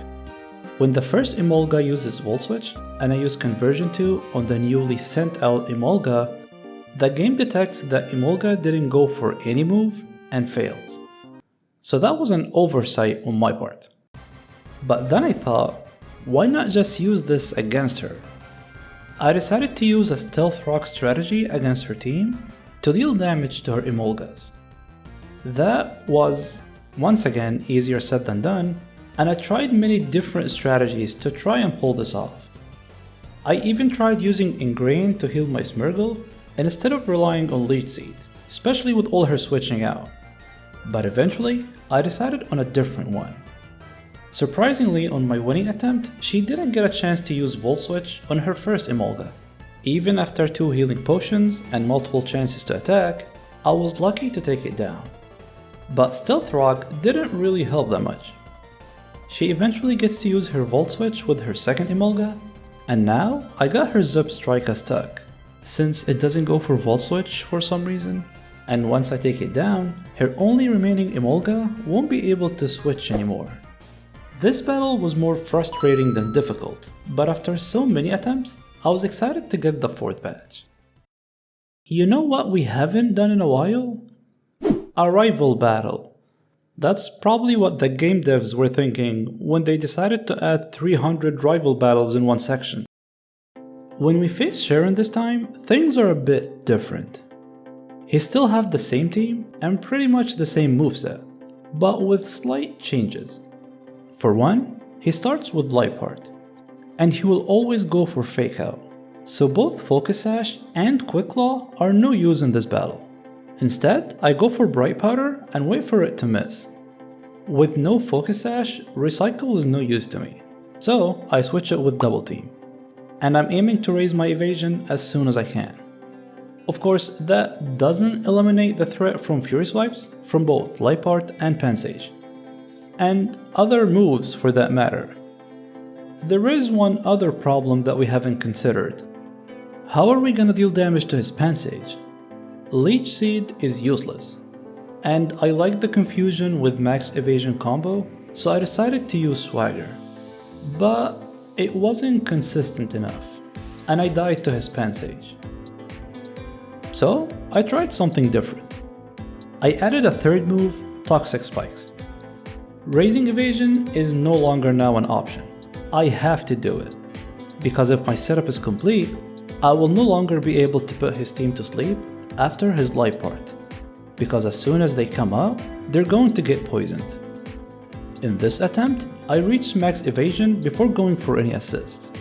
When the first Emolga uses Volt Switch, and I use Conversion 2 on the newly sent out Emolga, the game detects that Emolga didn't go for any move and fails. So that was an oversight on my part. But then I thought, why not just use this against her? I decided to use a Stealth Rock strategy against her team to deal damage to her Emolgas. That was, once again, easier said than done, and I tried many different strategies to try and pull this off. I even tried using Ingrain to heal my Smeargle instead of relying on Leech Seed, especially with all her switching out. But eventually, I decided on a different one. Surprisingly, on my winning attempt, she didn't get a chance to use Volt Switch on her first Emolga. Even after 2 healing potions and multiple chances to attack, I was lucky to take it down. But Stealth Rock didn't really help that much. She eventually gets to use her Volt Switch with her second Emolga, and now I got her Zip Strika stuck, since it doesn't go for Volt Switch for some reason. and once I take it down, her only remaining Emolga won't be able to switch anymore. This battle was more frustrating than difficult, but after so many attempts, I was excited to get the 4th badge. You know what we haven't done in a while? A rival battle. That's probably what the game devs were thinking when they decided to add 300 rival battles in one section. When we face Sharon this time, things are a bit different. He still have the same team and pretty much the same moveset, but with slight changes. For one, he starts with Light Part, and he will always go for Fake Out, so both Focus Sash and Quick Claw are no use in this battle. Instead, I go for Bright Powder and wait for it to miss. With no Focus Sash, Recycle is no use to me, so I switch it with Double Team, and I'm aiming to raise my evasion as soon as I can. Of course, that doesn't eliminate the threat from Fury Swipes from both Light Part and Pansage, and other moves for that matter. There is one other problem that we haven't considered. How are we gonna deal damage to his Pansage? Leech Seed is useless, and I like the confusion with max evasion combo, so I decided to use Swagger. But it wasn't consistent enough, and I died to his Pansage. So I tried something different. I added a 3rd move, Toxic Spikes. Raising evasion is no longer now an option. I have to do it, because if my setup is complete, I will no longer be able to put his team to sleep after his Light Part, because as soon as they come up, they're going to get poisoned. In this attempt, I reached max evasion before going for any assists.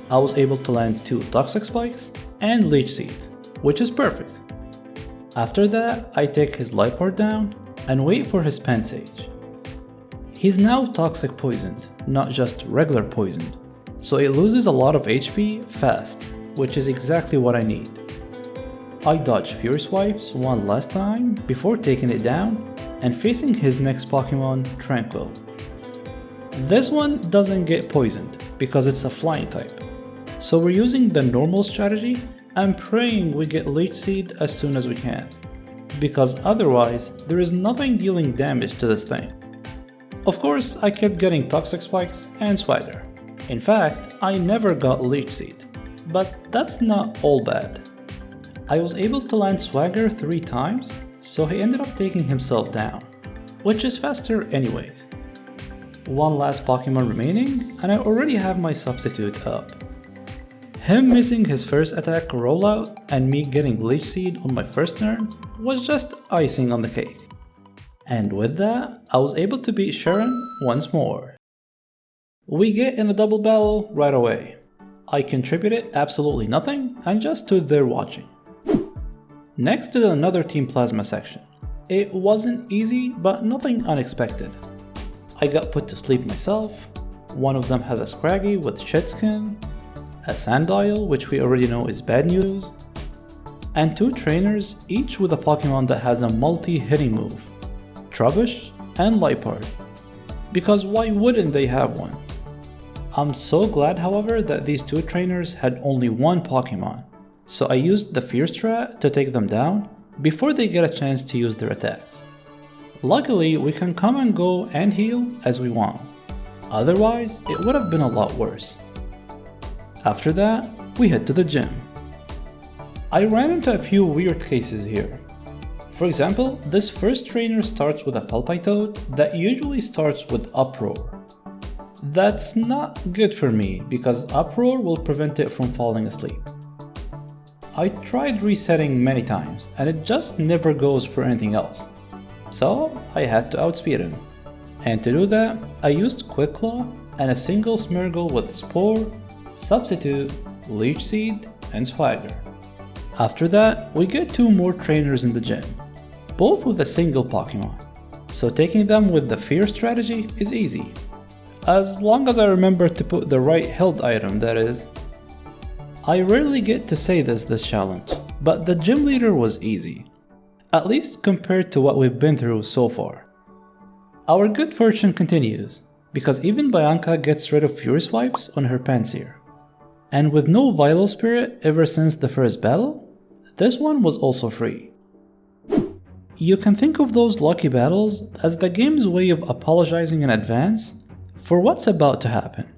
I was able to land 2 Toxic Spikes and Leech Seed, which is perfect. After that, I take his Light Part down and wait for his Pansage. He's now Toxic Poisoned, not just regular poisoned, so it loses a lot of HP fast, which is exactly what I need. I dodge Fury Swipes one last time before taking it down and facing his next Pokemon, Tranquil. This one doesn't get poisoned because it's a flying type, so we're using the normal strategy and praying we get Leech Seed as soon as we can, because otherwise there is nothing dealing damage to this thing. Of course, I kept getting Toxic Spikes and Swagger. In fact, I never got Leech Seed, but that's not all bad. I was able to land Swagger 3 times, so he ended up taking himself down, which is faster anyways. One last Pokemon remaining, and I already have my substitute up. Him missing his first attack rollout and me getting Leech Seed on my first turn was just icing on the cake. And with that, I was able to beat Sharon once more. We get in a double battle right away. I contributed absolutely nothing and just stood there watching. Next to another Team Plasma section. It wasn't easy, but nothing unexpected. I got put to sleep myself. One of them had a Scraggy with Shed Skin, a Sandile, which we already know is bad news, and 2 trainers, each with a Pokemon that has a multi-hitting move, Trubbish and Light Part, because why wouldn't they have one? I'm so glad, however, that these 2 trainers had only one Pokemon, so I used the Fear Strat to take them down before they get a chance to use their attacks. Luckily, we can come and go and heal as we want, otherwise it would have been a lot worse. After that, we head to the gym. I ran into a few weird cases here. For example, this first trainer starts with a Palpitoad that usually starts with Uproar. That's not good for me because Uproar will prevent it from falling asleep. I tried resetting many times and it just never goes for anything else, so I had to outspeed him. And to do that, I used Quick Claw and a single Smeargle with Spore, Substitute, Leech Seed, and Swagger. After that, we get 2 more trainers in the gym, both with a single Pokemon, so taking them with the Fear strategy is easy. As long as I remember to put the right held item, that is. I rarely get to say this challenge, but the gym leader was easy, at least compared to what we've been through so far. Our good fortune continues, because even Bianca gets rid of Fury Swipes on her Pansear. And with no Vital Spirit ever since the first battle, this one was also free. You can think of those lucky battles as the game's way of apologizing in advance for what's about to happen.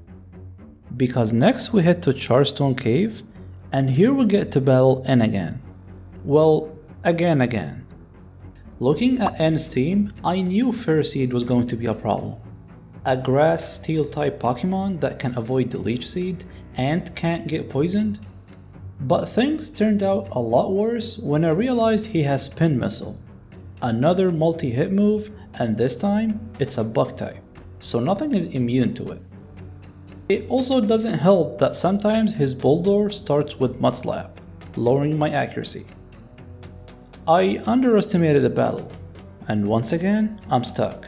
Because next we head to Charstone Cave, and here we get to battle N again. Well, again. Looking at N's team, I knew Ferroseed was going to be a problem. A grass steel type Pokemon that can avoid the Leech Seed and can't get poisoned. But things turned out a lot worse when I realized he has Spin Missile, another multi-hit move, and this time it's a Bug type, so nothing is immune to it. It also doesn't help that sometimes his Boldore starts with Mudslap, lowering my accuracy. I underestimated the battle, and once again, I'm stuck.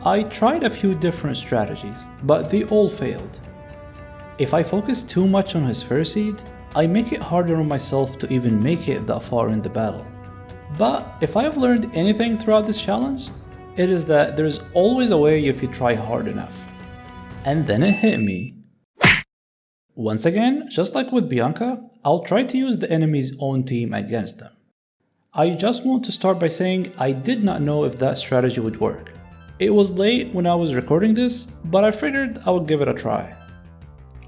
I tried a few different strategies, but they all failed. If I focus too much on his Ferroseed, I make it harder on myself to even make it that far in the battle. But if I've learned anything throughout this challenge, it is that there's always a way if you try hard enough. And then it hit me. Once again, just like with Bianca, I'll try to use the enemy's own team against them. I just want to start by saying I did not know if that strategy would work. It was late when I was recording this, but I figured I would give it a try.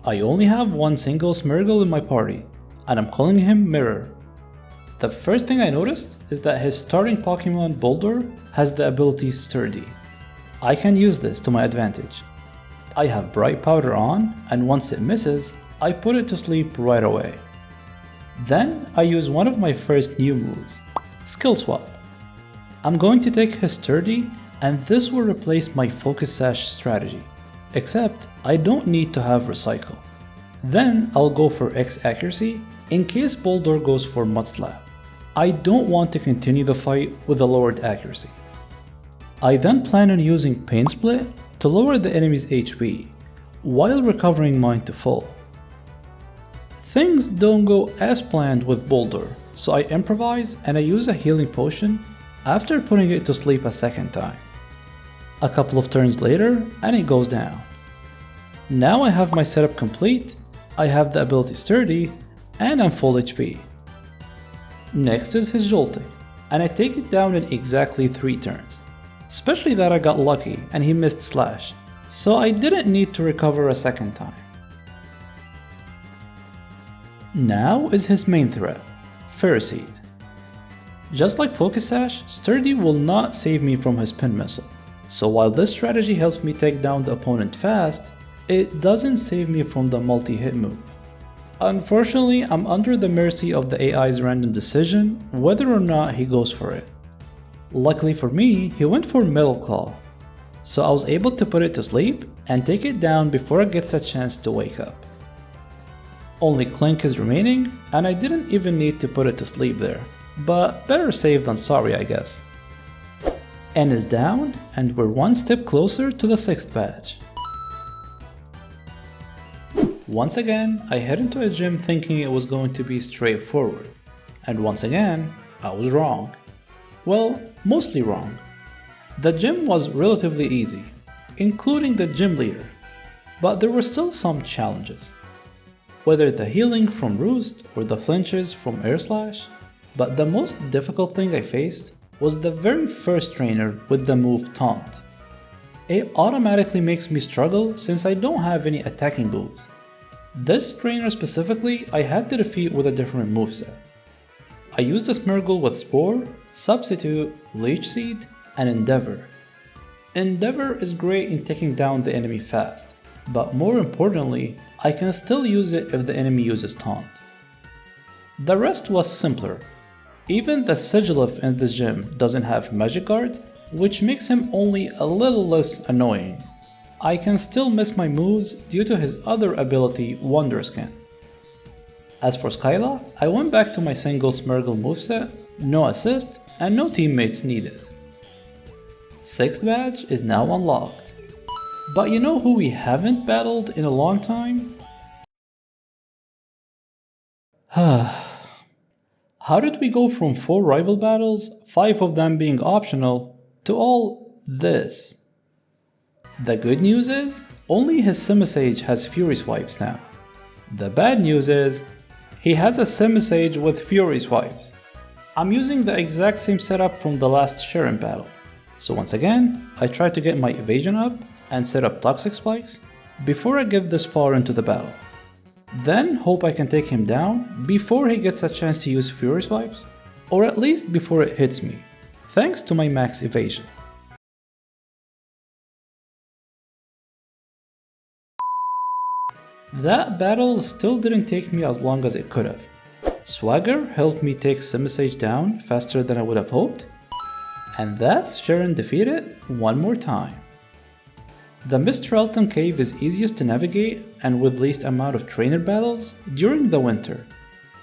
I only have one single Smeargle in my party, and I'm calling him Mirror. The first thing I noticed is that his starting Pokemon Boldore has the ability Sturdy. I can use this to my advantage. I have Bright Powder on, and once it misses, I put it to sleep right away. Then I use one of my first new moves, Skill Swap. I'm going to take his Sturdy, and this will replace my Focus Sash strategy, except I don't need to have Recycle. Then I'll go for X accuracy in case Boldore goes for Mudslap. I don't want to continue the fight with a lowered accuracy. I then plan on using Pain Split to lower the enemy's HP, while recovering mine to full. Things don't go as planned with Boldore, so I improvise and I use a healing potion after putting it to sleep a second time. A couple of turns later and it goes down. Now I have my setup complete, I have the ability Sturdy, and I'm full HP. Next is his Jolting, and I take it down in exactly 3 turns. Especially that I got lucky and he missed Slash, so I didn't need to recover a second time. Now is his main threat, Ferroseed. Just like Focus Sash, Sturdy will not save me from his Spin Missile, so while this strategy helps me take down the opponent fast, it doesn't save me from the multi-hit move. Unfortunately, I'm under the mercy of the AI's random decision whether or not he goes for it. Luckily for me, he went for Metal Claw, so I was able to put it to sleep and take it down before it gets a chance to wake up. Only Clink is remaining, and I didn't even need to put it to sleep there, but better safe than sorry, I guess. N is down, and we're one step closer to the 6th badge. Once again, I head into a gym thinking it was going to be straightforward, and once again, I was wrong. Well, mostly wrong. The gym was relatively easy, including the gym leader, but there were still some challenges. Whether the healing from Roost or the flinches from Air Slash, but the most difficult thing I faced was the very first trainer with the move Taunt. It automatically makes me struggle since I don't have any attacking moves. This trainer specifically I had to defeat with a different moveset. I used a Smeargle with Spore, Substitute, Leech Seed, and Endeavor. Endeavor is great in taking down the enemy fast, but more importantly, I can still use it if the enemy uses Taunt. The rest was simpler. Even the Sigilyph in this gym doesn't have Magic Guard, which makes him only a little less annoying. I can still miss my moves due to his other ability, Wonder Skin. As for Skyla, I went back to my single Smeargle moveset, no assist, and no teammates needed. 6th badge is now unlocked. But you know who we haven't battled in a long time? How did we go from 4 rival battles, 5 of them being optional, to all this? The good news is, only his Simisage has Fury Swipes now. The bad news is, he has a Simisage with Fury Swipes. I'm using the exact same setup from the last Sharon battle. So once again, I try to get my evasion up and set up toxic spikes before I get this far into the battle. Then hope I can take him down before he gets a chance to use Fury Swipes, or at least before it hits me, thanks to my max evasion. That battle still didn't take me as long as it could have. Swagger helped me take Simisage down faster than I would have hoped, and that's Sharon defeated one more time. The Mistralton Cave is easiest to navigate and with least amount of trainer battles during the winter,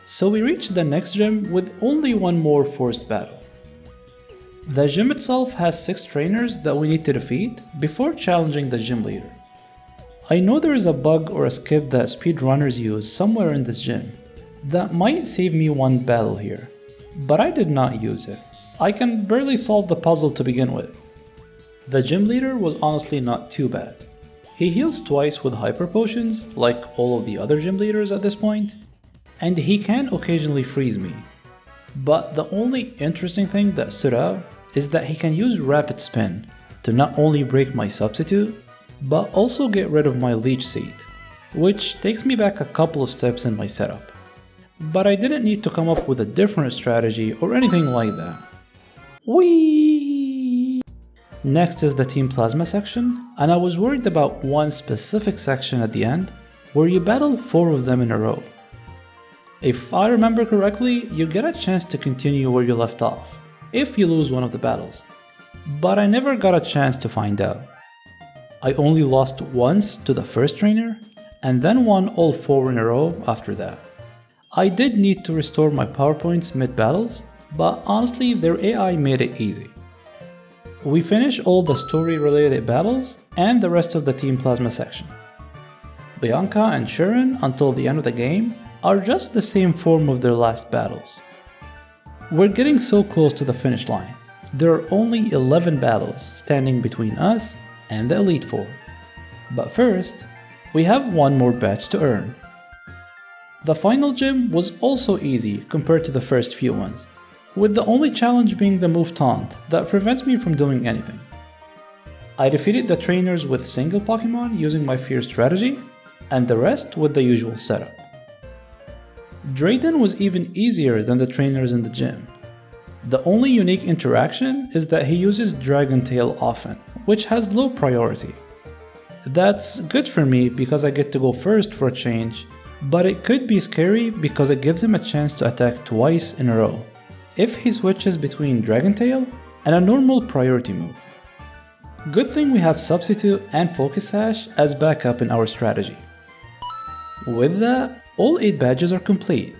so we reach the next gym with only one more forced battle. The gym itself has 6 trainers that we need to defeat before challenging the gym leader. I know there is a bug or a skip that speedrunners use somewhere in this gym that might save me one battle here, but I did not use it. I can barely solve the puzzle to begin with. The gym leader was honestly not too bad. He heals twice with hyper potions like all of the other gym leaders at this point, and he can occasionally freeze me. But the only interesting thing that stood out is that he can use rapid spin to not only break my substitute, but also get rid of my leech seed, which takes me back a couple of steps in my setup. But I didn't need to come up with a different strategy or anything like that. Whee! Next is the Team Plasma section, and I was worried about one specific section at the end where you battle 4 of them in a row. If I remember correctly, you get a chance to continue where you left off if you lose one of the battles, but I never got a chance to find out. I only lost once to the first trainer and then won all 4 in a row after that. I did need to restore my power points mid-battles, but honestly their AI made it easy. We finish all the story-related battles and the rest of the Team Plasma section. Bianca and Sharon, until the end of the game, are just the same form of their last battles. We're getting so close to the finish line. There are only 11 battles standing between us and the Elite Four. But first, we have one more badge to earn. The final gym was also easy compared to the first few ones, with the only challenge being the move Taunt that prevents me from doing anything. I defeated the trainers with single Pokemon using my Fear strategy, and the rest with the usual setup. Drayden was even easier than the trainers in the gym. The only unique interaction is that he uses Dragon Tail often, which has low priority. That's good for me because I get to go first for a change, but it could be scary because it gives him a chance to attack twice in a row if he switches between Dragon Tail and a normal priority move. Good thing we have Substitute and Focus Sash as backup in our strategy. With that, all 8 badges are complete.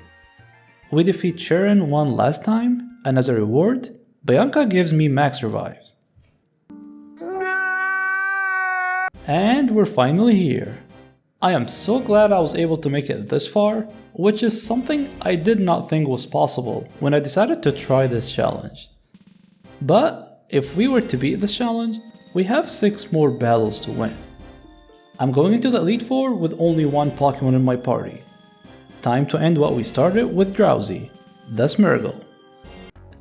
We defeat Sharon one last time, and as a reward, Bianca gives me max revives. And we're finally here. I am so glad I was able to make it this far, which is something I did not think was possible when I decided to try this challenge. But if we were to beat this challenge, we have 6 more battles to win. I'm going into the Elite Four with only one Pokemon in my party. Time to end what we started with Drowsy, the Smeargle.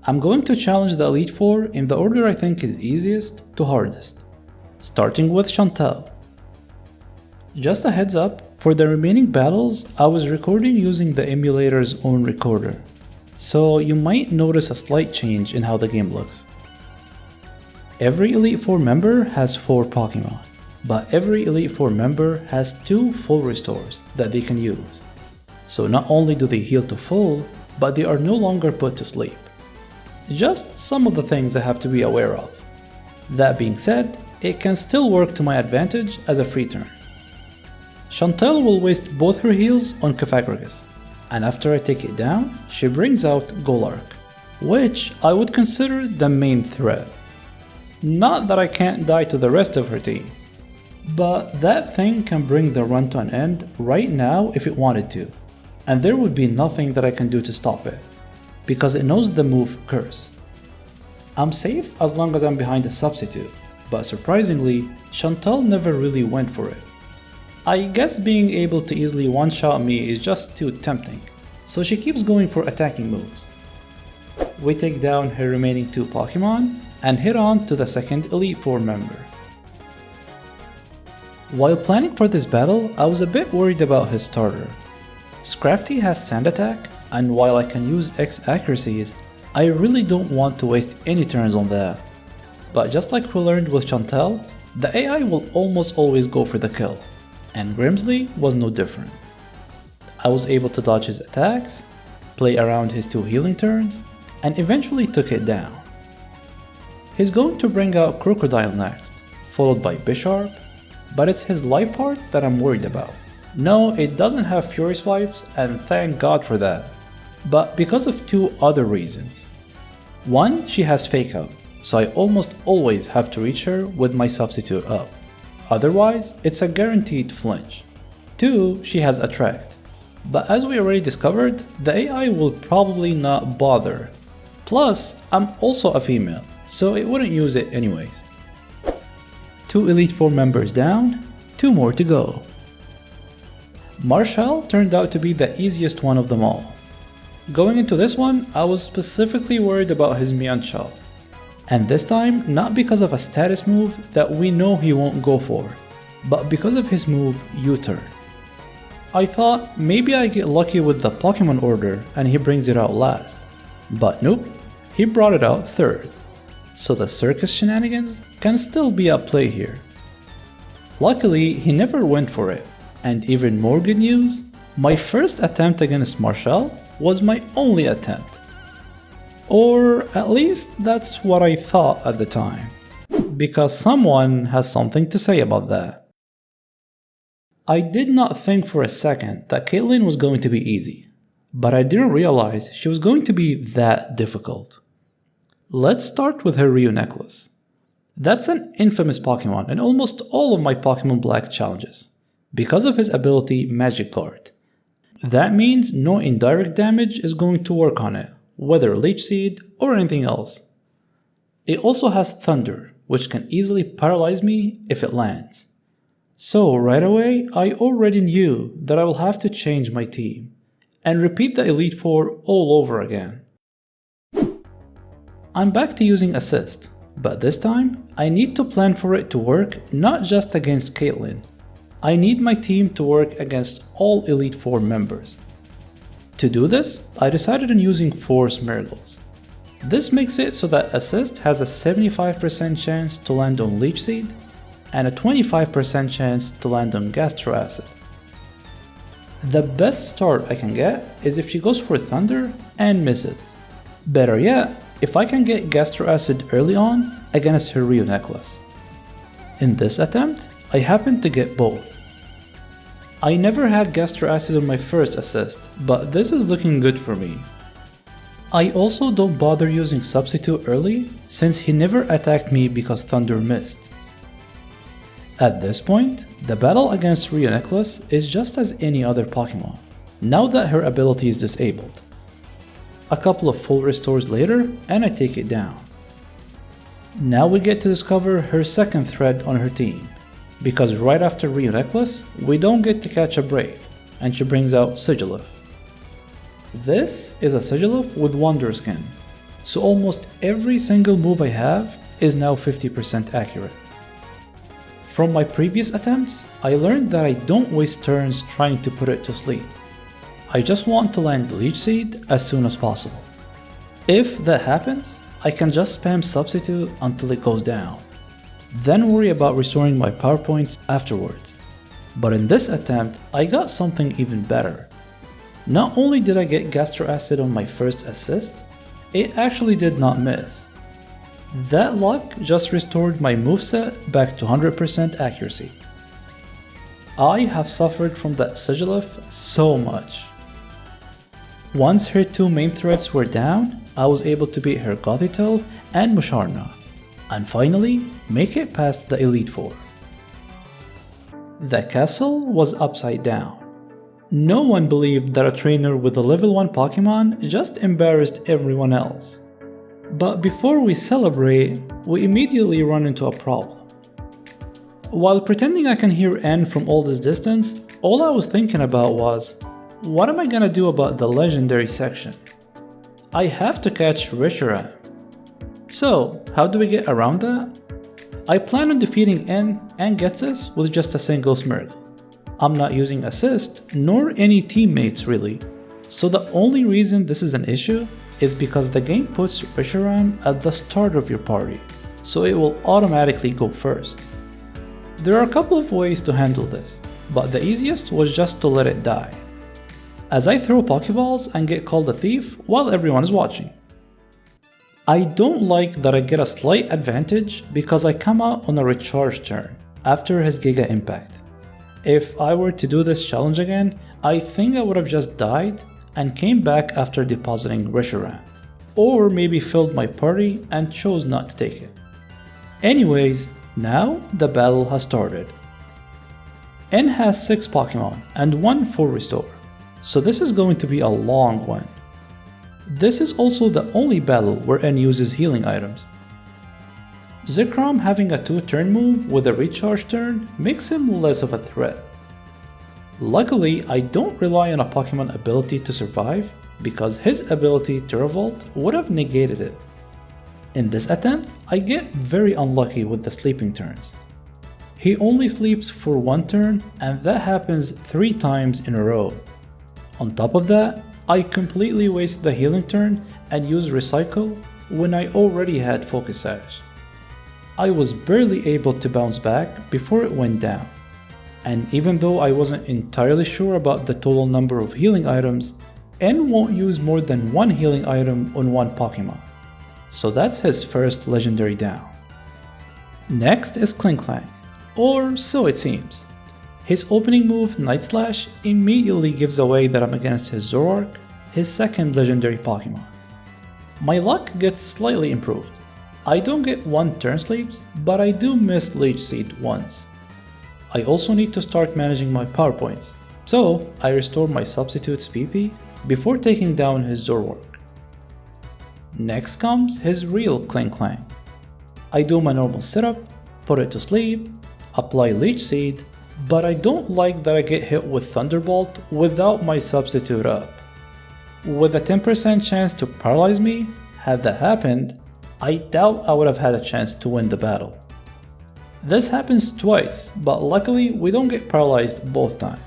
I'm going to challenge the Elite Four in the order I think is easiest to hardest, starting with Chantel. Just a heads up, for the remaining battles, I was recording using the emulator's own recorder, so you might notice a slight change in how the game looks. Every Elite Four member has 4 Pokemon, but every Elite Four member has 2 full restores that they can use. So not only do they heal to full, but they are no longer put to sleep. Just some of the things I have to be aware of. That being said, it can still work to my advantage as a free turn. Chantel will waste both her heals on Cofagrigus, and after I take it down, she brings out Golark, which I would consider the main threat. Not that I can't die to the rest of her team, but that thing can bring the run to an end right now if it wanted to, and there would be nothing that I can do to stop it, because it knows the move Curse. I'm safe as long as I'm behind a substitute, but surprisingly, Chantel never really went for it. I guess being able to easily one-shot me is just too tempting, so she keeps going for attacking moves. we take down her remaining 2 Pokémon and head on to the second Elite Four member. While planning for this battle, I was a bit worried about his starter. Scrafty has Sand Attack, and while I can use X accuracies, I really don't want to waste any turns on that. But just like we learned with Chantel, the AI will almost always go for the kill, and Grimsley was no different. I was able to dodge his attacks, play around his 2 healing turns, and eventually took it down. He's going to bring out Crocodile next, followed by Bisharp, but it's his life part that I'm worried about. No, it doesn't have Fury Swipes, and thank God for that, but because of 2 other reasons. One, she has Fake Out, so I almost always have to reach her with my substitute up. Otherwise, it's a guaranteed flinch. 2, she has Attract, but as we already discovered, the AI will probably not bother. Plus, I'm also a female, so it wouldn't use it anyways. 2 Elite Four members down, 2 more to go. Marshall turned out to be the easiest one of them all. Going into this one, I was specifically worried about his Mienshao. And this time, not because of a status move that we know he won't go for, but because of his move U-turn. I thought maybe I get lucky with the Pokemon order and he brings it out last. But nope, he brought it out third. So the Circus shenanigans can still be at play here. Luckily, he never went for it. And even more good news, my first attempt against Marshall was my only attempt. Or at least that's what I thought at the time. Because someone has something to say about that. I did not think for a second that Caitlyn was going to be easy, but I didn't realize she was going to be that difficult. Let's start with her Ryu necklace. That's an infamous Pokemon in almost all of my Pokémon Black challenges, because of his ability Magic Guard. That means no indirect damage is going to work on it, whether Leech Seed or anything else. It also has Thunder, which can easily paralyze me if it lands. So right away, I already knew that I will have to change my team, and repeat the Elite Four all over again. I'm back to using Assist, but this time, I need to plan for it to work not just against Caitlyn. I need my team to work against all Elite Four members. To do this, I decided on using 4 Smeargles. This makes it so that Assist has a 75% chance to land on Leech Seed, and a 25% chance to land on Gastro Acid. The best start I can get is if she goes for Thunder and misses. Better yet, if I can get Gastro Acid early on against her Ryu necklace. In this attempt, I happened to get both. I never had Gastro Acid on my first assist, but this is looking good for me. I also don't bother using Substitute early, since he never attacked me because Thunder missed. At this point, the battle against Ryu Necklace is just as any other Pokemon, now that her ability is disabled. A couple of full restores later, and I take it down. Now we get to discover her second thread on her team, because right after Ryu Necklace, we don't get to catch a break, and she brings out Sigilyph. This is a Sigilyph with Wonder Skin, so almost every single move I have is now 50% accurate. From my previous attempts, I learned that I don't waste turns trying to put it to sleep. I just want to land Leech Seed as soon as possible. If that happens, I can just spam Substitute until it goes down, then worry about restoring my power points afterwards. But in this attempt, I got something even better. Not only did I get Gastro Acid on my first assist, it actually did not miss. That luck just restored my moveset back to 100% accuracy. I have suffered from that Sigilyph so much. Once her 2 main threats were down, I was able to beat her Gothitelle and Musharna, and finally make it past the Elite Four. The castle was upside down. No one believed that a trainer with a level 1 Pokemon just embarrassed everyone else. But before we celebrate, we immediately run into a problem. While pretending I can hear N from all this distance, all I was thinking about was, what am I gonna do about the legendary section? I have to catch Reshiram. So, how do we get around that? I plan on defeating N and Getsus with just a single Smirk. I'm not using assist, nor any teammates really, so the only reason this is an issue is because the game puts Reshiram at the start of your party, so it will automatically go first. There are a couple of ways to handle this, but the easiest was just to let it die, as I throw Pokeballs and get called a thief while everyone is watching. I don't like that I get a slight advantage because I come out on a recharge turn after his Giga Impact. If I were to do this challenge again, I think I would have just died and came back after depositing Reshiram, or maybe filled my party and chose not to take it. Anyways, now the battle has started. N has 6 Pokemon and 1 full restore, so this is going to be a long one. This is also the only battle where N uses healing items. Zekrom having a 2-turn move with a recharge turn makes him less of a threat. Luckily, I don't rely on a Pokemon ability to survive because his ability to revolt would have negated it. In this attempt, I get very unlucky with the sleeping turns. He only sleeps for 1 turn and that happens 3 times in a row. On top of that, I completely waste the healing turn and use Recycle when I already had Focus Sash. I was barely able to bounce back before it went down, and even though I wasn't entirely sure about the total number of healing items, N won't use more than 1 healing item on 1 Pokemon, so that's his first legendary down. Next is Klinklang, or so it seems. His opening move, Night Slash, immediately gives away that I'm against his Zoroark, his second legendary Pokemon. My luck gets slightly improved. I don't get 1 turn sleeps, but I do miss Leech Seed once. I also need to start managing my power points, so I restore my substitute's PP before taking down his Zoroark. Next comes his real Klinklang. I do my normal setup, put it to sleep, apply Leech Seed, but I don't like that I get hit with Thunderbolt without my substitute up. With a 10% chance to paralyze me, had that happened, I doubt I would have had a chance to win the battle. This happens twice, but luckily we don't get paralyzed both times.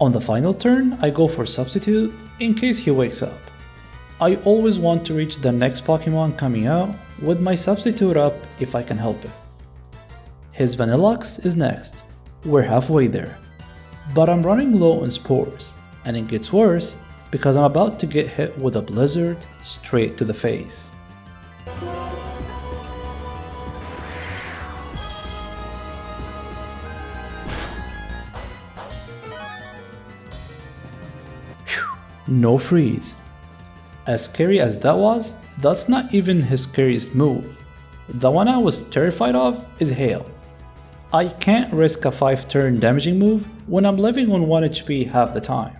On the final turn, I go for substitute in case he wakes up. I always want to reach the next Pokemon coming out with my substitute up if I can help it. His Vanilluxe is next. We're halfway there, but I'm running low on spores, and it gets worse because I'm about to get hit with a blizzard straight to the face. Whew, no freeze. As scary as that was, that's not even his scariest move. The one I was terrified of is Hail. I can't risk a 5-turn damaging move when I'm living on 1 HP half the time.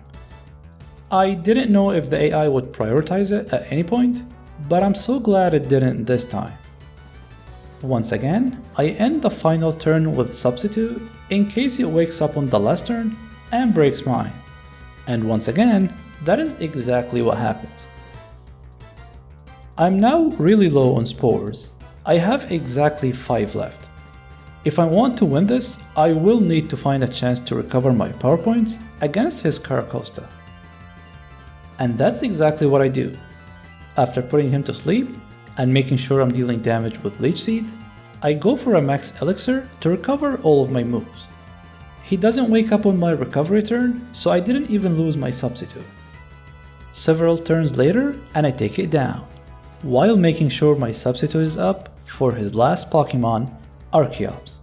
I didn't know if the AI would prioritize it at any point, but I'm so glad it didn't this time. Once again, I end the final turn with substitute in case it wakes up on the last turn and breaks mine. And once again, that is exactly what happens. I'm now really low on spores. I have exactly 5 left. If I want to win this, I will need to find a chance to recover my power points against his Caracosta. And that's exactly what I do. After putting him to sleep and making sure I'm dealing damage with Leech Seed, I go for a max elixir to recover all of my moves. He doesn't wake up on my recovery turn, so I didn't even lose my substitute. Several turns later, and I take it down, while making sure my substitute is up for his last Pokemon, Archeops.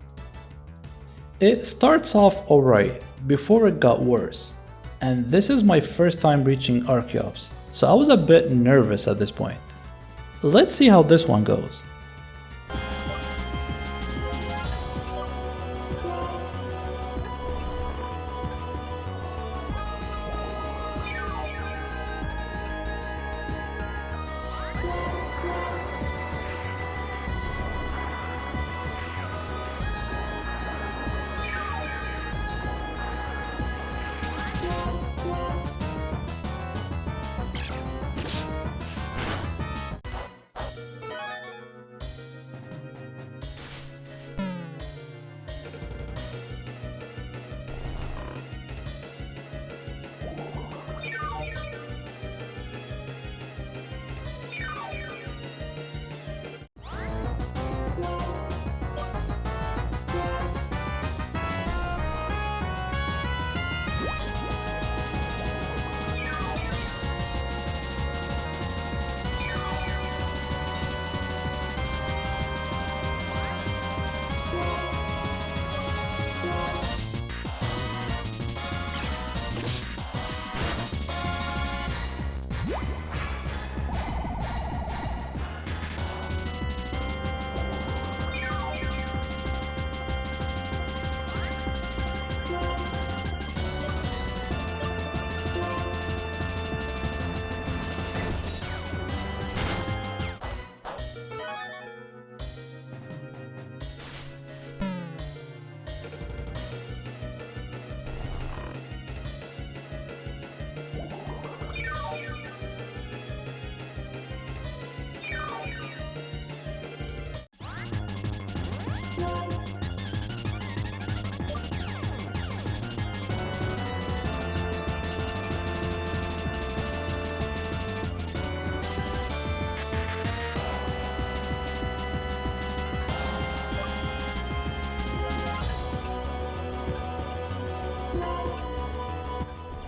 It starts off alright before it got worse, and this is my first time reaching Archeops, so I was a bit nervous at this point. Let's see how this one goes.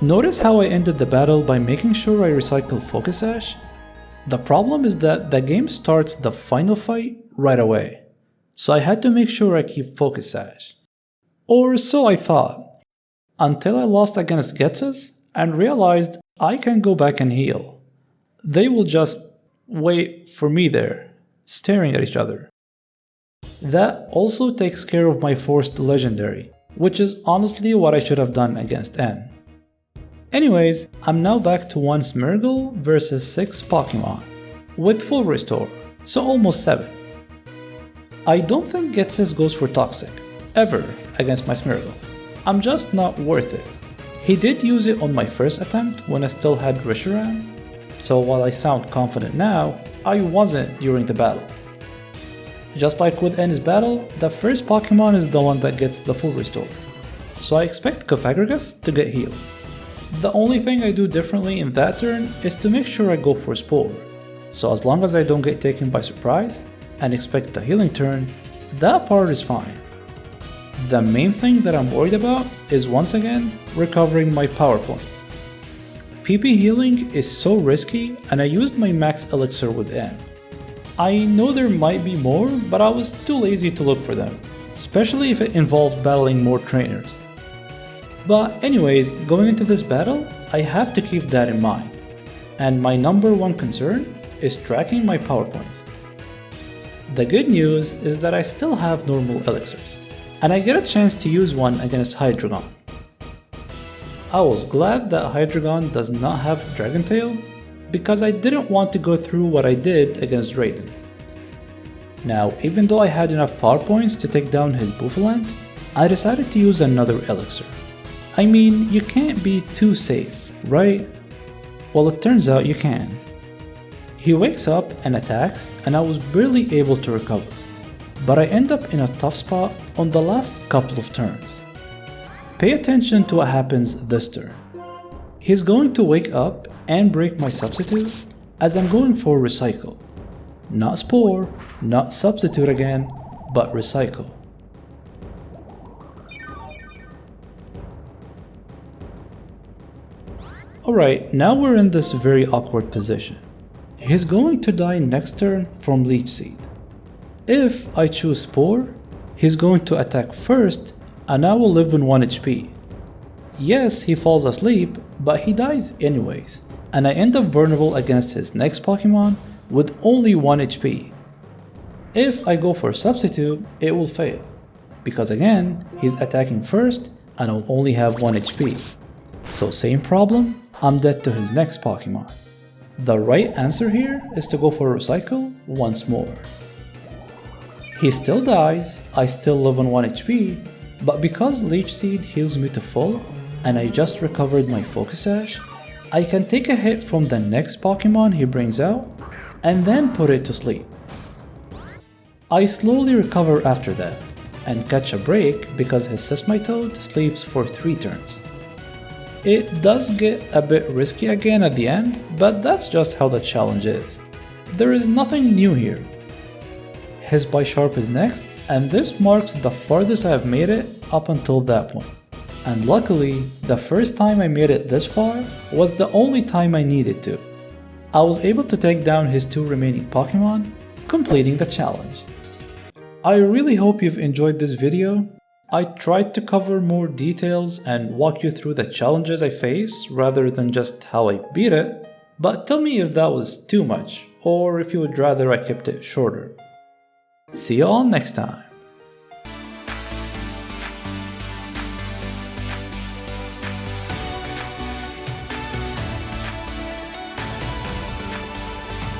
Notice how I ended the battle by making sure I recycle Focus Sash? The problem is that the game starts the final fight right away, so I had to make sure I keep Focus Sash. Or so I thought, until I lost against Getsus and realized I can go back and heal. They will just wait for me there, staring at each other. That also takes care of my forced legendary, which is honestly what I should have done against N. Anyways, I'm now back to 1 Smeargle versus 6 Pokémon, with full restore, so almost 7. I don't think Getsus goes for Toxic, ever, against my Smeargle. I'm just not worth it. He did use it on my first attempt when I still had Reshiram, so while I sound confident now, I wasn't during the battle. Just like with N's battle, the first Pokémon is the one that gets the full restore, so I expect Cofagrigus to get healed. The only thing I do differently in that turn is to make sure I go for Spore, so as long as I don't get taken by surprise and expect the healing turn, that part is fine. The main thing that I'm worried about is once again recovering my power points. PP healing is so risky and I used my max elixir with N. I know there might be more, but I was too lazy to look for them, especially if it involved battling more trainers. But anyways, going into this battle, I have to keep that in mind, and my number one concern is tracking my power points. The good news is that I still have normal elixirs, and I get a chance to use one against Hydreigon. I was glad that Hydreigon does not have Dragon Tail, because I didn't want to go through what I did against Raiden. Now, even though I had enough power points to take down his Bouffalant, I decided to use another elixir. I mean, you can't be too safe, right? Well, it turns out you can. He wakes up and attacks, and I was barely able to recover, but I end up in a tough spot on the last couple of turns. Pay attention to what happens this turn. He's going to wake up and break my substitute as I'm going for Recycle. Not Spore, not Substitute again, but Recycle. Alright, now we're in this very awkward position. He's going to die next turn from Leech Seed. If I choose Spore, he's going to attack first and I will live in 1 HP. Yes, he falls asleep, but he dies anyways, and I end up vulnerable against his next Pokemon with only 1 HP. If I go for Substitute, it will fail, because again, he's attacking first and I'll only have 1 HP. So same problem, I'm dead to his next Pokemon. The right answer here is to go for Recycle once more. He still dies, I still live on 1 HP, but because Leech Seed heals me to full, and I just recovered my Focus Sash, I can take a hit from the next Pokemon he brings out, and then put it to sleep. I slowly recover after that, and catch a break because his Sesmitoad sleeps for 3 turns. It does get a bit risky again at the end, but that's just how the challenge is. There is nothing new here. His Bisharp is next, and this marks the farthest I have made it up until that point. And luckily, the first time I made it this far was the only time I needed to. I was able to take down his 2 remaining Pokemon, completing the challenge. I really hope you've enjoyed this video. I tried to cover more details and walk you through the challenges I face rather than just how I beat it, but tell me if that was too much or if you would rather I kept it shorter. See you all next time.